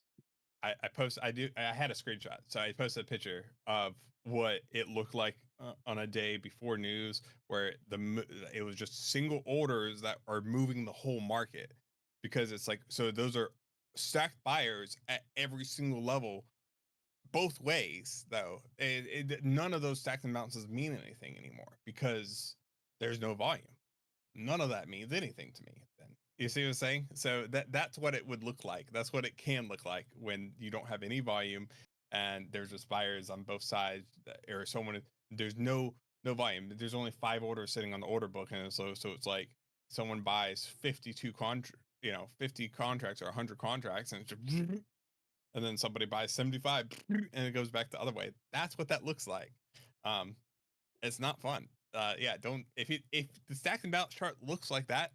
I had a screenshot. So I posted a picture of what it looked like on a day before news, where it was just single orders that are moving the whole market, because it's like, so those are stacked buyers at every single level, both ways though. None of those stacked imbalances mean anything anymore because there's no volume. None of that means anything to me then. You see what I'm saying? So that's what it would look like. That's what it can look like when you don't have any volume and there's just buyers on both sides, or someone, there's no volume. There's only 5 orders sitting on the order book, and so it's like someone buys 50 contracts or 100 contracts, and it's just, and then somebody buys 75 and it goes back the other way. That's what that looks like. Um, it's not fun. Yeah, don't, if the stacked and balance chart looks like that,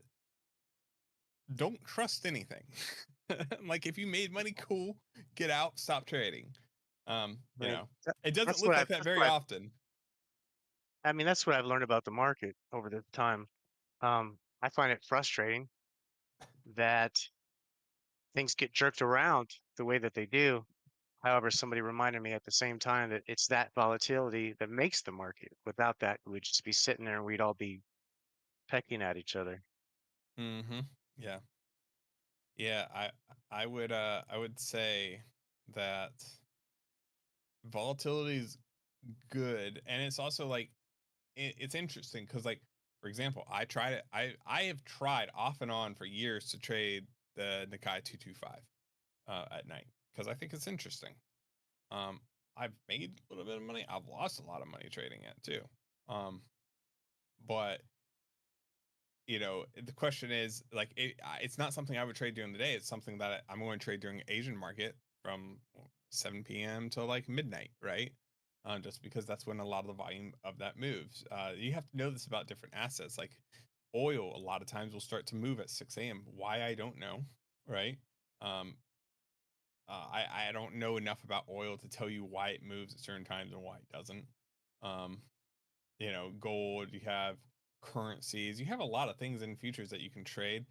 don't trust anything. Like if you made money, cool, get out, stop trading. Um, you Right. know, it doesn't That's look like that that's very what often. I mean, that's what I've learned about the market over this time. I find it frustrating that things get jerked around the way that they do. However, somebody reminded me at the same time that it's that volatility that makes the market. Without that, we'd just be sitting there and we'd all be pecking at each other. Mm-hmm. Yeah. Yeah. I would say that volatility is good, and it's also like, it's interesting because, like, for example, I have tried off and on for years to trade the Nikkei 225 at night because I think it's interesting. Um, I've made a little bit of money. I've lost a lot of money trading it too. Um, but the question is like, it's not something I would trade during the day. It's something that I'm going to trade during Asian market from 7 p.m. to like midnight, right? Just because that's when a lot of the volume of that moves. You have to know this about different assets. Like oil, a lot of times will start to move at 6 a.m. Why, I don't know, right? Um, I don't know enough about oil to tell you why it moves at certain times and why it doesn't. Um, Gold, you have currencies, you have a lot of things in futures that you can trade.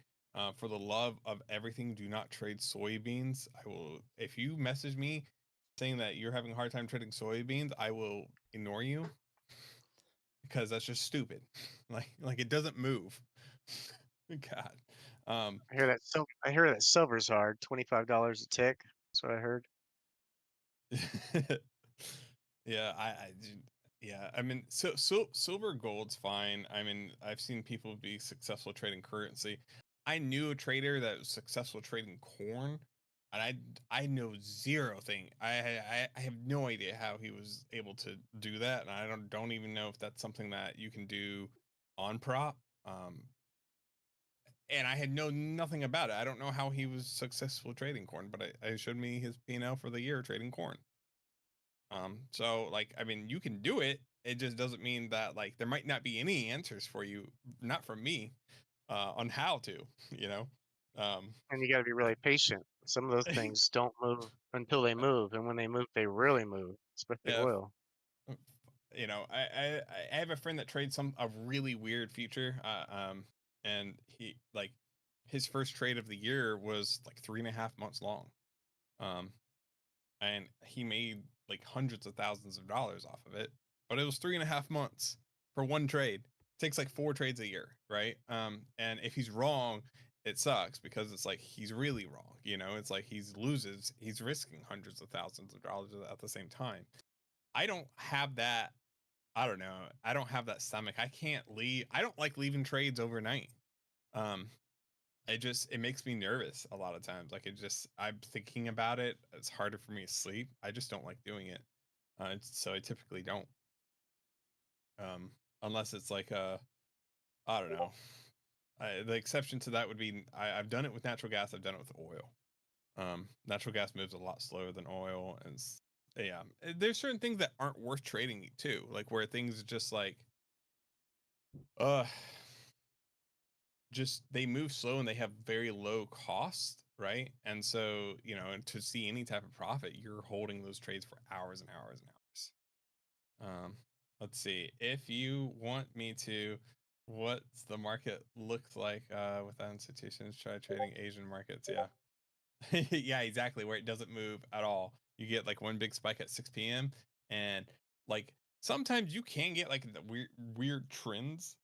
For the love of everything, do not trade soybeans. I will, if you message me saying that you're having a hard time trading soybeans, I will ignore you because that's just stupid. Like it doesn't move. God. Um, I hear that silver's hard, $25 a tick. That's what I heard. Yeah, yeah, I mean, silver gold's fine. I mean, I've seen people be successful trading currency. I knew a trader that was successful trading corn, and I know zero thing. I have no idea how he was able to do that, and I don't even know if that's something that you can do on prop. Um, and I had known nothing about it. I don't know how he was successful trading corn, but I showed me his P&L for the year trading corn. So like, I mean, you can do it. It just doesn't mean that like there might not be any answers for you, not from me, on how to, you know. Um, And you got to be really patient. Some of those things don't move until they move, and when they move, they really move, especially yeah, oil. I have a friend that trades a really weird future, and he like his first trade of the year was like 3.5 months long. Um, and he made like hundreds of thousands of dollars off of it. But it was 3.5 months for one trade. It takes like 4 trades a year, right? And if he's wrong, it sucks because it's like he's really wrong. It's like he's risking hundreds of thousands of dollars at the same time. I don't have that. I don't know. I don't have that stomach. I can't leave. I don't like leaving trades overnight. Um, it makes me nervous a lot of times. Like I'm thinking about it. It's harder for me to sleep. I just don't like doing it. So I typically don't. Um, Unless it's like I don't know. The exception to that would be I've done it with natural gas. I've done it with oil. Natural gas moves a lot slower than oil, and yeah, there's certain things that aren't worth trading too. Like where things are just like uh just they move slow and they have very low cost, right? And so, and to see any type of profit, you're holding those trades for hours and hours and hours. Let's see. If you want me to, what's the market look like without institutions? Try trading Asian markets. Yeah. Yeah, exactly. Where it doesn't move at all. You get like one big spike at 6 p.m. and like sometimes you can get like the weird trends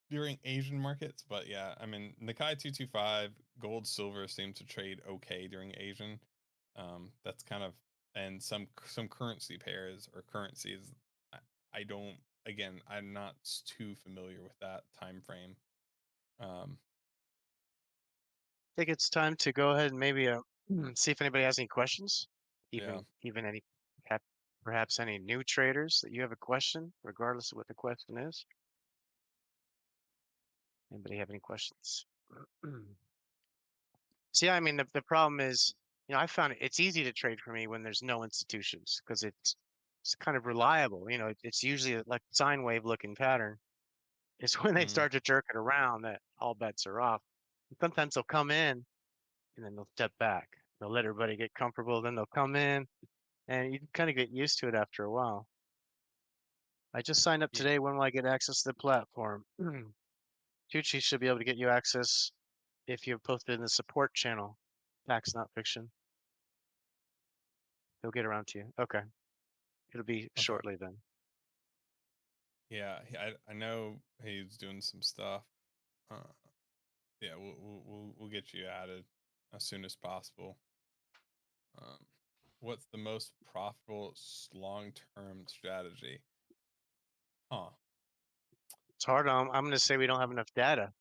during Asian markets, but yeah, I mean Nikkei 225, gold, silver seem to trade okay during Asian. That's kind of and some currency pairs or currencies. I, I don't. Again, I'm not too familiar with that time frame. Um, I think it's time to go ahead and maybe see if anybody has any questions, yeah. even any hap- perhaps any new traders that you have a question, regardless of what the question is. Anybody have any questions? See, I mean, the problem is, I found it's easy to trade for me when there's no institutions because it's kind of reliable. It's usually like a sine wave looking pattern. It's when they Mm, start to jerk it around that all bets are off. Sometimes they'll come in and then they'll step back. They'll let everybody get comfortable, then they'll come in, and you can kind of get used to it after a while. I just signed up yeah. today. When will I get access to the platform? Tucci should be able to get you access if you're posted in the support channel. Facts, not fiction. He'll get around to you. Okay. It'll be Okay. shortly then. Yeah. I know he's doing some stuff. Uh, yeah. We'll get you added as soon as possible. Um, what's the most profitable long-term strategy? Huh. It's hard. I'm going to say we don't have enough data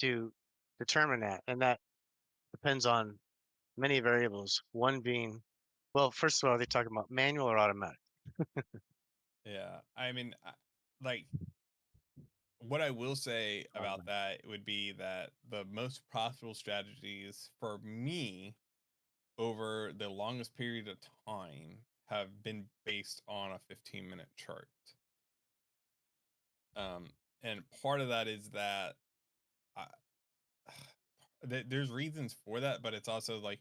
to determine that. And that depends on many variables. One being, well, first of all, are they talking about manual or automatic? Yeah. I mean, like what I will say about Automatic. that would be that the most profitable strategies for me over the longest period of time have been based on a 15-minute chart. Um, and part of that is that I, there's reasons for that, but it's also like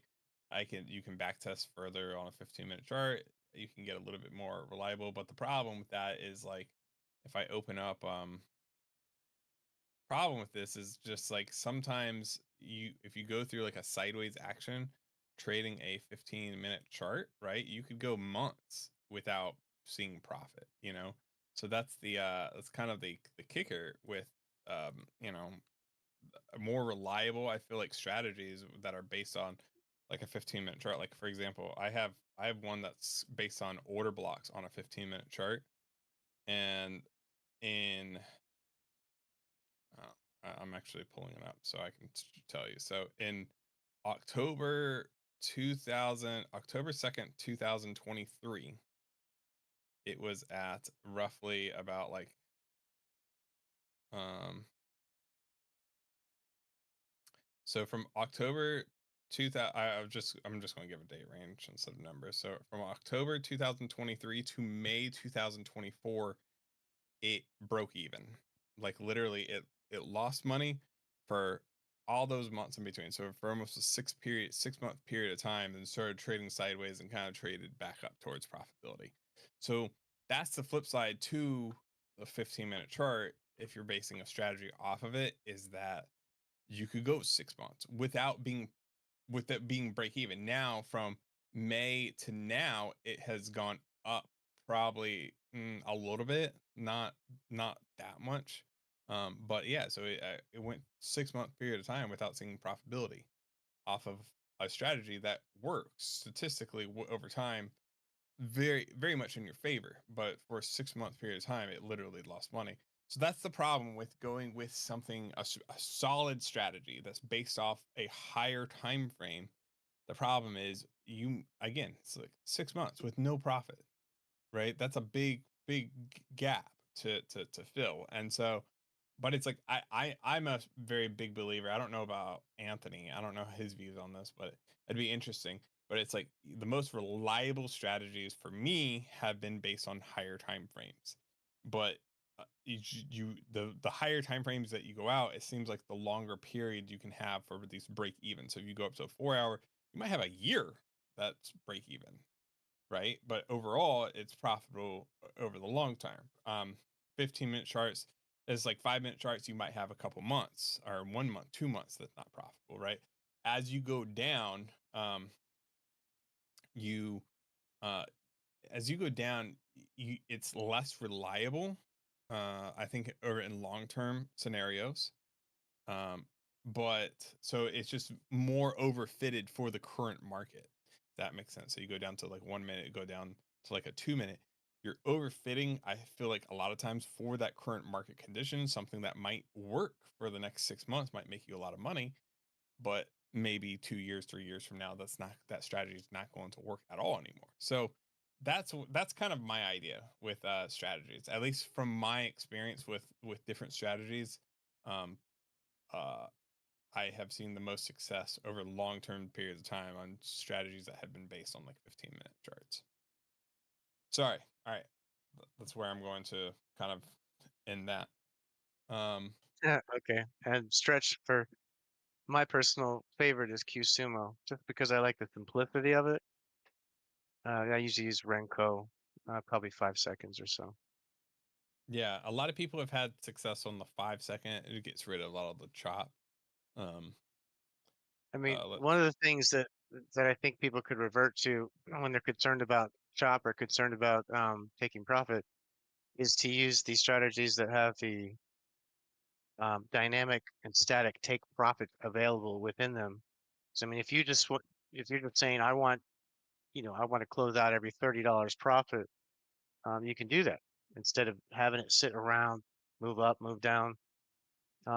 you can back test further on a 15-minute chart. You can get a little bit more reliable, but the problem with that is like if I open up problem with this is just like sometimes if you go through like a sideways action trading a 15-minute chart, right? You could go months without seeing profit, you know? So that's kind of the kicker with more reliable, I feel like, strategies that are based on like a 15-minute chart. Like for example, I have one that's based on order blocks on a 15-minute chart. And in I'm actually pulling it up so I can tell you. So in October 2nd, 2023, it was at roughly about like um so from October 2000, I'm just going to give a date range instead of numbers. So from October 2023 to May 2024, it broke even. Like literally it lost money for all those months in between. So for almost a 6-month period of time, and started trading sideways and kind of traded back up towards profitability. So that's the flip side to the 15-minute chart. If you're basing a strategy off of it, is that you could go 6 months with it being break even. Now from May to now, it has gone up probably a little bit, not that much. But yeah, so it went 6-month period of time without seeing profitability off of a strategy that works statistically over time, very much in your favor. But for a 6-month period of time, it literally lost money. So that's the problem with going with something a solid strategy that's based off a higher time frame. The problem is it's like 6 months with no profit, right? That's a big gap to fill. And so, but it's like I'm a very big believer. I don't know about Anthony. I don't know his views on this, but it'd be interesting. But it's like the most reliable strategies for me have been based on higher time frames. But the higher time frames that you go out, it seems like the longer period you can have for these break even. So if you go up to a 4 hour, you might have a year that's break even, right? But overall, it's profitable over the long term. 15-minute charts is like 5-minute charts. You might have a couple months or 1 month, 2 months that's not profitable, right? As you go down, you uh, as you go down, it's less reliable. I think, or in long term scenarios. Um, but so it's just more overfitted for the current market. If that makes sense. So you go down to like 1 minute, go down to like a 2 minute. You're overfitting, I feel like a lot of times for that current market condition, something that might work for the next 6 months might make you a lot of money, but maybe 2 years, 3 years from now, that strategy is not going to work at all anymore. So that's kind of my idea with strategies, at least from my experience with different strategies. Um, uh, I have seen the most success over long-term periods of time on strategies that have been based on like 15-minute charts. Sorry. All right. That's where I'm going to kind of end that. Um, Yeah, okay. And stretch for my personal favorite is QSumo, just because I like the simplicity of it. I usually use Renko, probably 5 seconds or so. yeah, a lot of people have had success on the 5 second. It gets rid of a lot of the chop. Um, I mean, one let's of the things that I think people could revert to when they're concerned about chop or concerned about taking profit is to use these strategies that have the dynamic and static take profit available within them. So I mean, if you're just saying I want to close out every $30 profit, you can do that instead of having it sit around, move up, move down.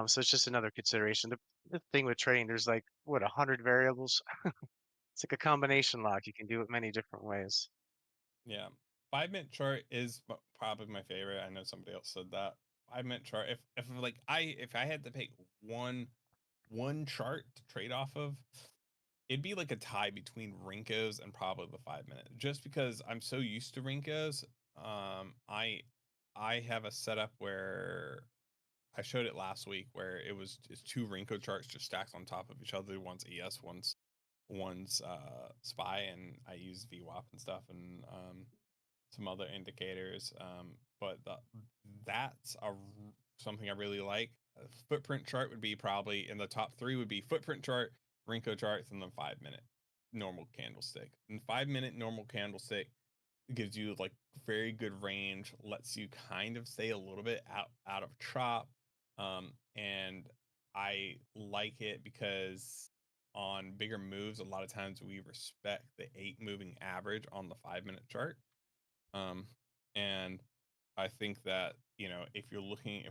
So it's just another consideration. The thing with trading, there's like what 100 variables. It's like a combination lock. You can do it many different ways. Yeah. 5 minute chart is probably my favorite. I know somebody else said that. 5 minute chart. If I had to pick one chart to trade off of, it'd be like a tie between Rinkos and probably the 5 minute. Just because I'm so used to Rinkos. I have a setup where I showed it last week where it's two Rinko charts just stacked on top of each other. One's ES, one's SPY, and I use VWAP and stuff, and some other indicators. But that's something I really like. A footprint chart would be probably in the top three would be footprint chart, Rinko charts, and then 5 minute normal candlestick. And 5 minute normal candlestick gives you like very good range, lets you kind of stay a little bit out of chop. And I like it because on bigger moves, a lot of times we respect the 8 moving average on the 5 minute chart. And I think that, if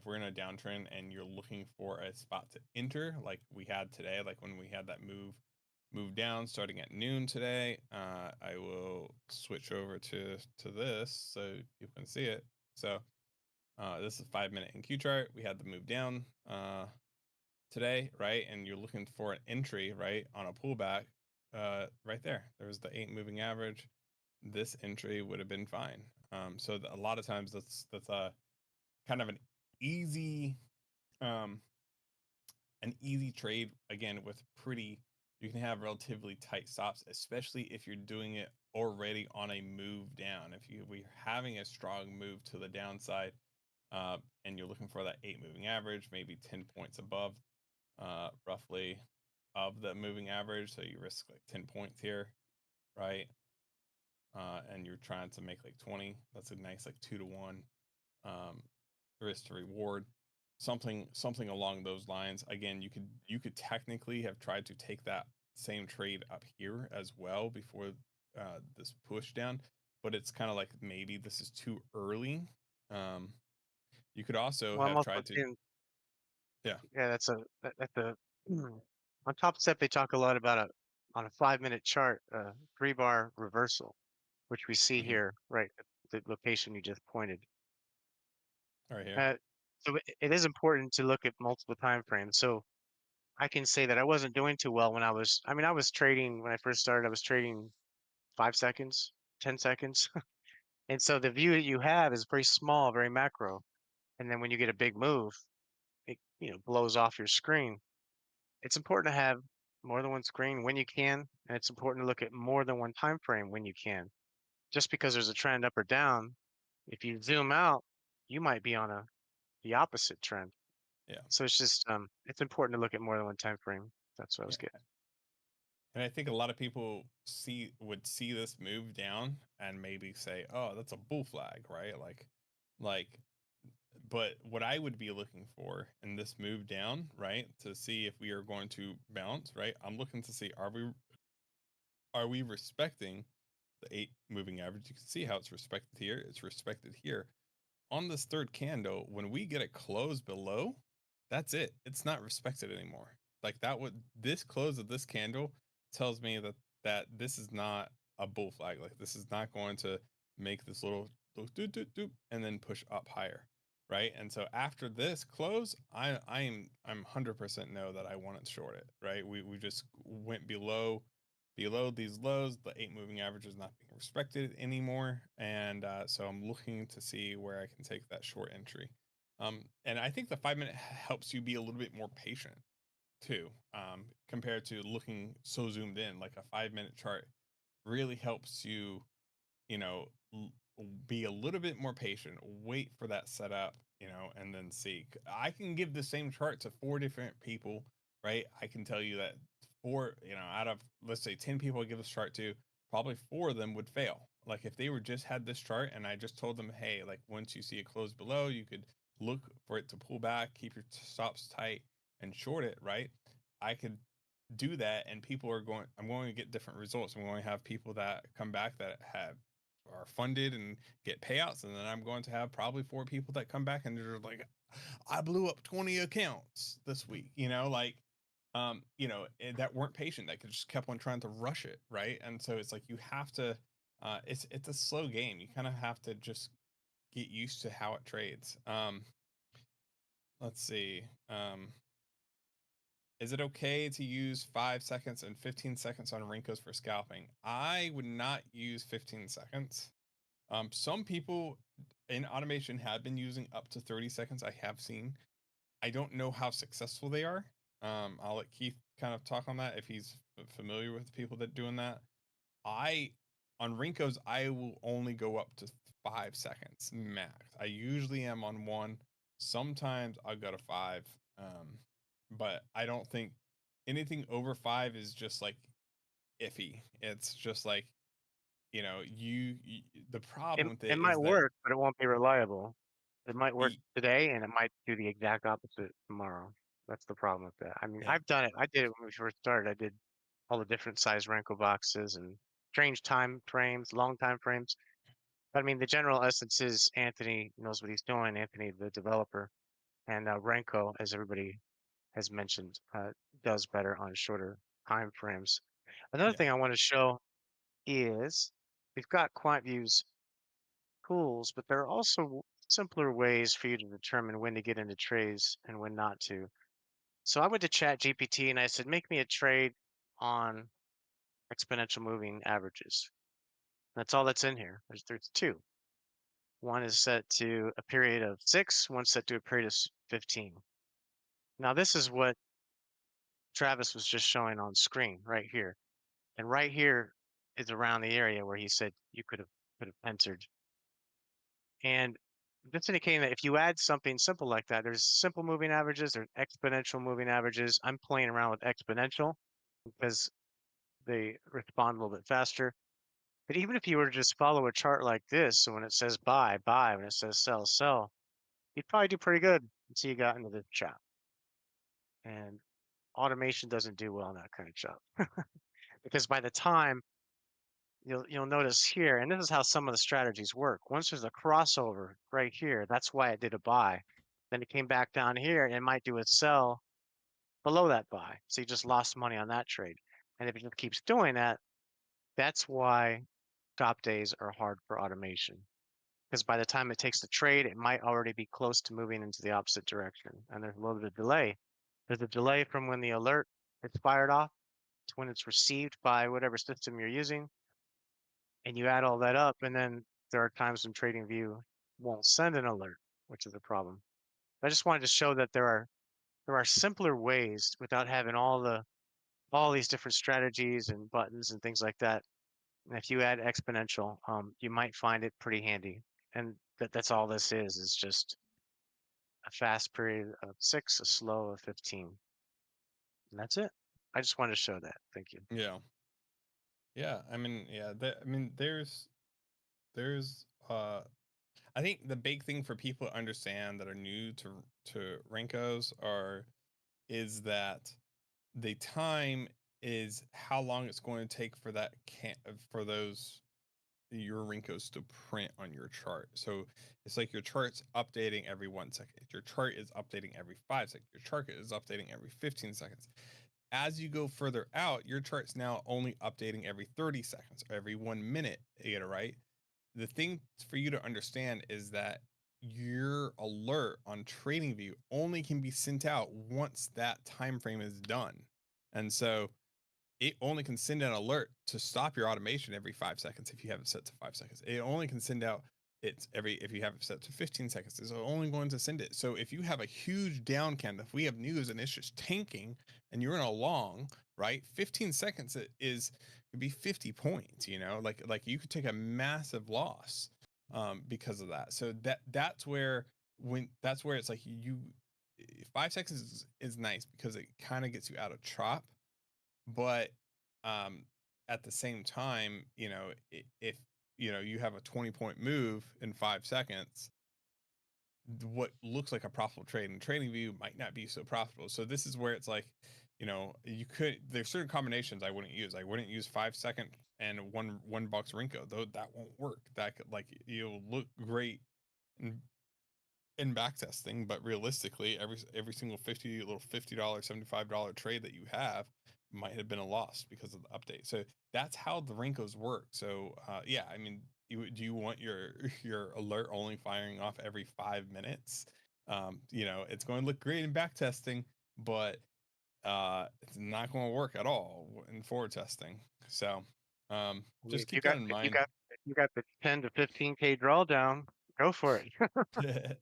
we're in a downtrend and you're looking for a spot to enter, like we had today, like when we had that move down starting at noon today, I will switch over to this so you can see it. So this is 5 minute NQ chart. We had the move down today, right? And you're looking for an entry, right, on a pullback. Right there's the 8 moving average. This entry would have been fine. So a lot of times that's a kind of easy um, an easy trade, again, with you can have relatively tight stops, especially if you're doing it already on a move down. If we're having a strong move to the downside, and you're looking for that 8 moving average, maybe 10 points above, roughly, of the moving average, so you risk like 10 points here, right? And you're trying to make like 20. That's a nice like 2 to 1 um, risk to reward, something along those lines. Again, you could technically have tried to take that same trade up here as well before this push down, but it's kind of like maybe this is too early. Um, you could also Well, I'm have also tried to, seeing, yeah. yeah, that's a on top step. They talk a lot about on a 5 minute chart, 3 bar reversal, which we see Mhm. here, right at the location you just pointed. Right here. Uh, so it is important to look at multiple time frames. So I can say that I wasn't doing too well when I was trading when I first started. I was trading 5 seconds, 10 seconds, and so the view that you have is very small, very macro. And then when you get a big move, it blows off your screen. It's important to have more than one screen when you can, and it's important to look at more than one time frame when you can. Just because there's a trend up or down, if you zoom out, you might be on the opposite trend. Yeah. So it's just it's important to look at more than one time frame. That's what I was Yeah. getting. And I think a lot of people would see this move down and maybe say, "Oh, that's a bull flag," right? Like but what I would be looking for in this move down, right, to see if we are going to bounce, right? I'm looking to see, are we respecting the 8 moving average? You can see how it's respected here. It's respected here. On this third candle, when we get a close below, that's it. It's not respected anymore. Like this close of this candle tells me that this is not a bull flag. Like this is not going to make this little doop, doop, doop, and then push up higher, right? And so after this close, I'm 100% know that I want to short it, right? We just went below these lows. The 8 moving average is not being respected anymore, and so I'm looking to see where I can take that short entry. And I think the 5 minute helps you be a little bit more patient too, compared to looking so zoomed in. Like a 5 minute chart really helps you, you know, be a little bit more patient, wait for that setup, and then see. I can give the same chart to 4 different people, right? I can tell you that out of, let's say, 10 people I give this chart to, probably 4 of them would fail. Like if they were just had this chart and I just told them, hey, like once you see it close below, you could look for it to pull back, keep your stops tight and short it, right? I could do that, and I'm going to get different results. I'm going to have people that come back that are funded and get payouts, and then I'm going to have probably 4 people that come back and they're like, I blew up 20 accounts this week, like that weren't patient, that could just kept on trying to rush it, right? And so it's like you have to it's a slow game. You kind of have to just get used to how it trades. Let's see. Is it okay to use 5 seconds and 15 seconds on Rinkos for scalping? I would not use 15 seconds. Some people in automation have been using up to 30 seconds. I have seen. I don't know how successful they are. I'll let Keith kind of talk on that if he's familiar with people that doing that. I on Rinkos, I will only go up to 5 seconds max. I usually am on one. Sometimes I'll go to five. But I don't think anything over five is just like iffy. It's just like, the It problem with it it might is that work, but it won't be reliable. It might work y- today, and it might do the exact opposite tomorrow. That's the problem with that. I mean, yeah, I've done it. I did it when we first started. I did all the different size Renko boxes and strange time frames, long time frames. But I mean, the general essence is Anthony knows what he's doing. Anthony, the developer, and Renko, as everybody has mentioned, does better on shorter time frames. Another yeah, thing I want to show is we've got QuantVue's tools, but there are also simpler ways for you to determine when to get into trades and when not to. So I went to Chat GPT and I said, make me a trade on exponential moving averages. That's all that's in here. There's two. One is set to a period of 6, one's set to a period of 15. Now this is what Travis was just showing on screen right here. And right here is around the area where he said you could have entered. And that's indicating that if you add something simple like that, there's simple moving averages, there's exponential moving averages. I'm playing around with exponential because they respond a little bit faster. But even if you were to just follow a chart like this, so when it says buy, buy, when it says sell, sell, you'd probably do pretty good until you got into this chop. And automation doesn't do well on that kind of chop because by the time you'll notice here, and this is how some of the strategies work. Once there's a crossover right here, that's why it did a buy. Then it came back down here and it might do a sell below that buy. So you just lost money on that trade. And if it just keeps doing that, that's why stop days are hard for automation. Because by the time it takes the trade, it might already be close to moving into the opposite direction. And there's a little bit of delay. There's a delay from when the alert is fired off to when it's received by whatever system you're using, and you add all that up, and then there are times when TradingView won't send an alert, which is a problem. I just wanted to show that there are simpler ways without having all these different strategies and buttons and things like that. And if you add exponential, you might find it pretty handy. And that's all this is just a fast period of 6, a slow of 15. And that's it. I just wanted to show that. Thank you. yeah, yeah. I mean, yeah. There's I think the big thing for people to understand that are new to Rinkos is that the time is how long it's going to take for for those your Rinkos to print on your chart. So it's like your chart's updating every 1 second. Your chart is updating every 5 seconds. Your chart is updating every 15 seconds. As you go further out, your chart's now only updating every 30 seconds, or every 1 minute, right? The thing for you to understand is that your alert on TradingView only can be sent out once that time frame is done. And so it only can send an alert to stop your automation every 5 seconds if you have it set to 5 seconds. It only can send out if you have it set to 15 seconds, it's only going to send it. So if you have a huge down candle, if we have news and it's just tanking and you're in a long, right? 15 seconds could be 50 points, like you could take a massive loss because of that. So that's where it's like 5 seconds is nice because it kind of gets you out of chop, but um at the same time, if you have a 20-point move in 5 seconds, what looks like a profitable trade in TradingView might not be so profitable. So this is where it's like, there's certain combinations I wouldn't use. I wouldn't use 5 second and one box Rinko, though that won't work. That could, like, you'll look great in back testing, but realistically, every single $50, $75 trade that you have might have been a loss because of the update. So that's how the Rinkos work. So yeah, I mean, do you want your your alert only firing off every 5 minutes? It's going to look great in back testing, but it's not going to work at all in forward testing. So I mean, just keep that in mind. if you got the 10 to 15K drawdown, go for it.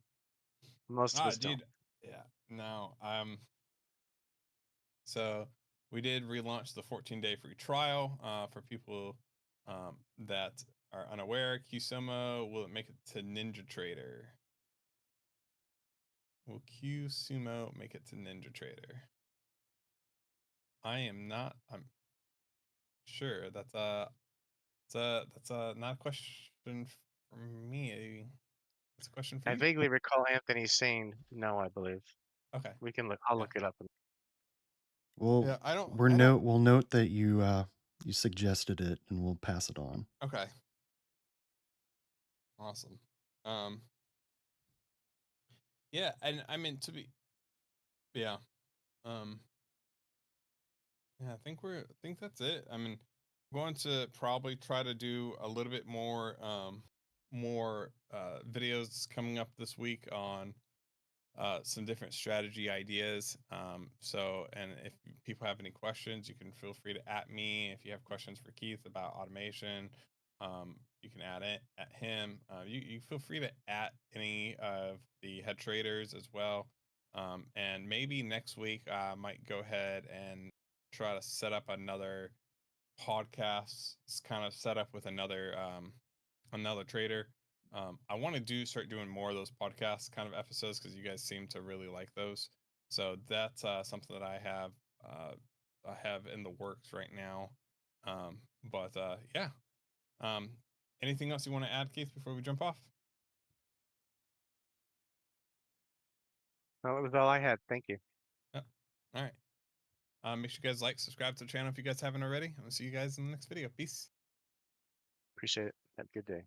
Most of us don't. Dude, yeah. now, so we did relaunch the 14-day free trial for people that are unaware. QSumo, will it make it to NinjaTrader? Will QSumo make it to NinjaTrader? I am not. I'm sure that's not a question for me. It's a question for I you. vaguely recall Anthony saying no, I believe. Okay. We can look. I'll Yeah. look it up. We'll Yeah. I don't. we're I don't. note we'll note that you suggested it, and we'll pass it on. Okay. Awesome. Um. Yeah. And I mean to be. Yeah. Um. Yeah, I think that's it. I mean, I'm going to probably try to do a little bit more videos coming up this week on some different strategy ideas. So, and if people have any questions, you can feel free to at me. If you have questions for Keith about automation, you can add it at him. You feel free to at any of the head traders as well. And maybe next week I might go ahead and try to set up another podcast. It's kind of set up with another trader. I want to start doing more of those podcast kind of episodes because you guys seem to really like those. So that's something that uh, I have in the works right now. But yeah. Um, Anything else you want to add, Keith, before we jump off? Well, that was all I had. Thank you. Yeah. All right. Make sure you guys like, subscribe to the channel if you guys haven't already. I'm gonna see you guys in the next video. Peace. Appreciate it. Have a good day.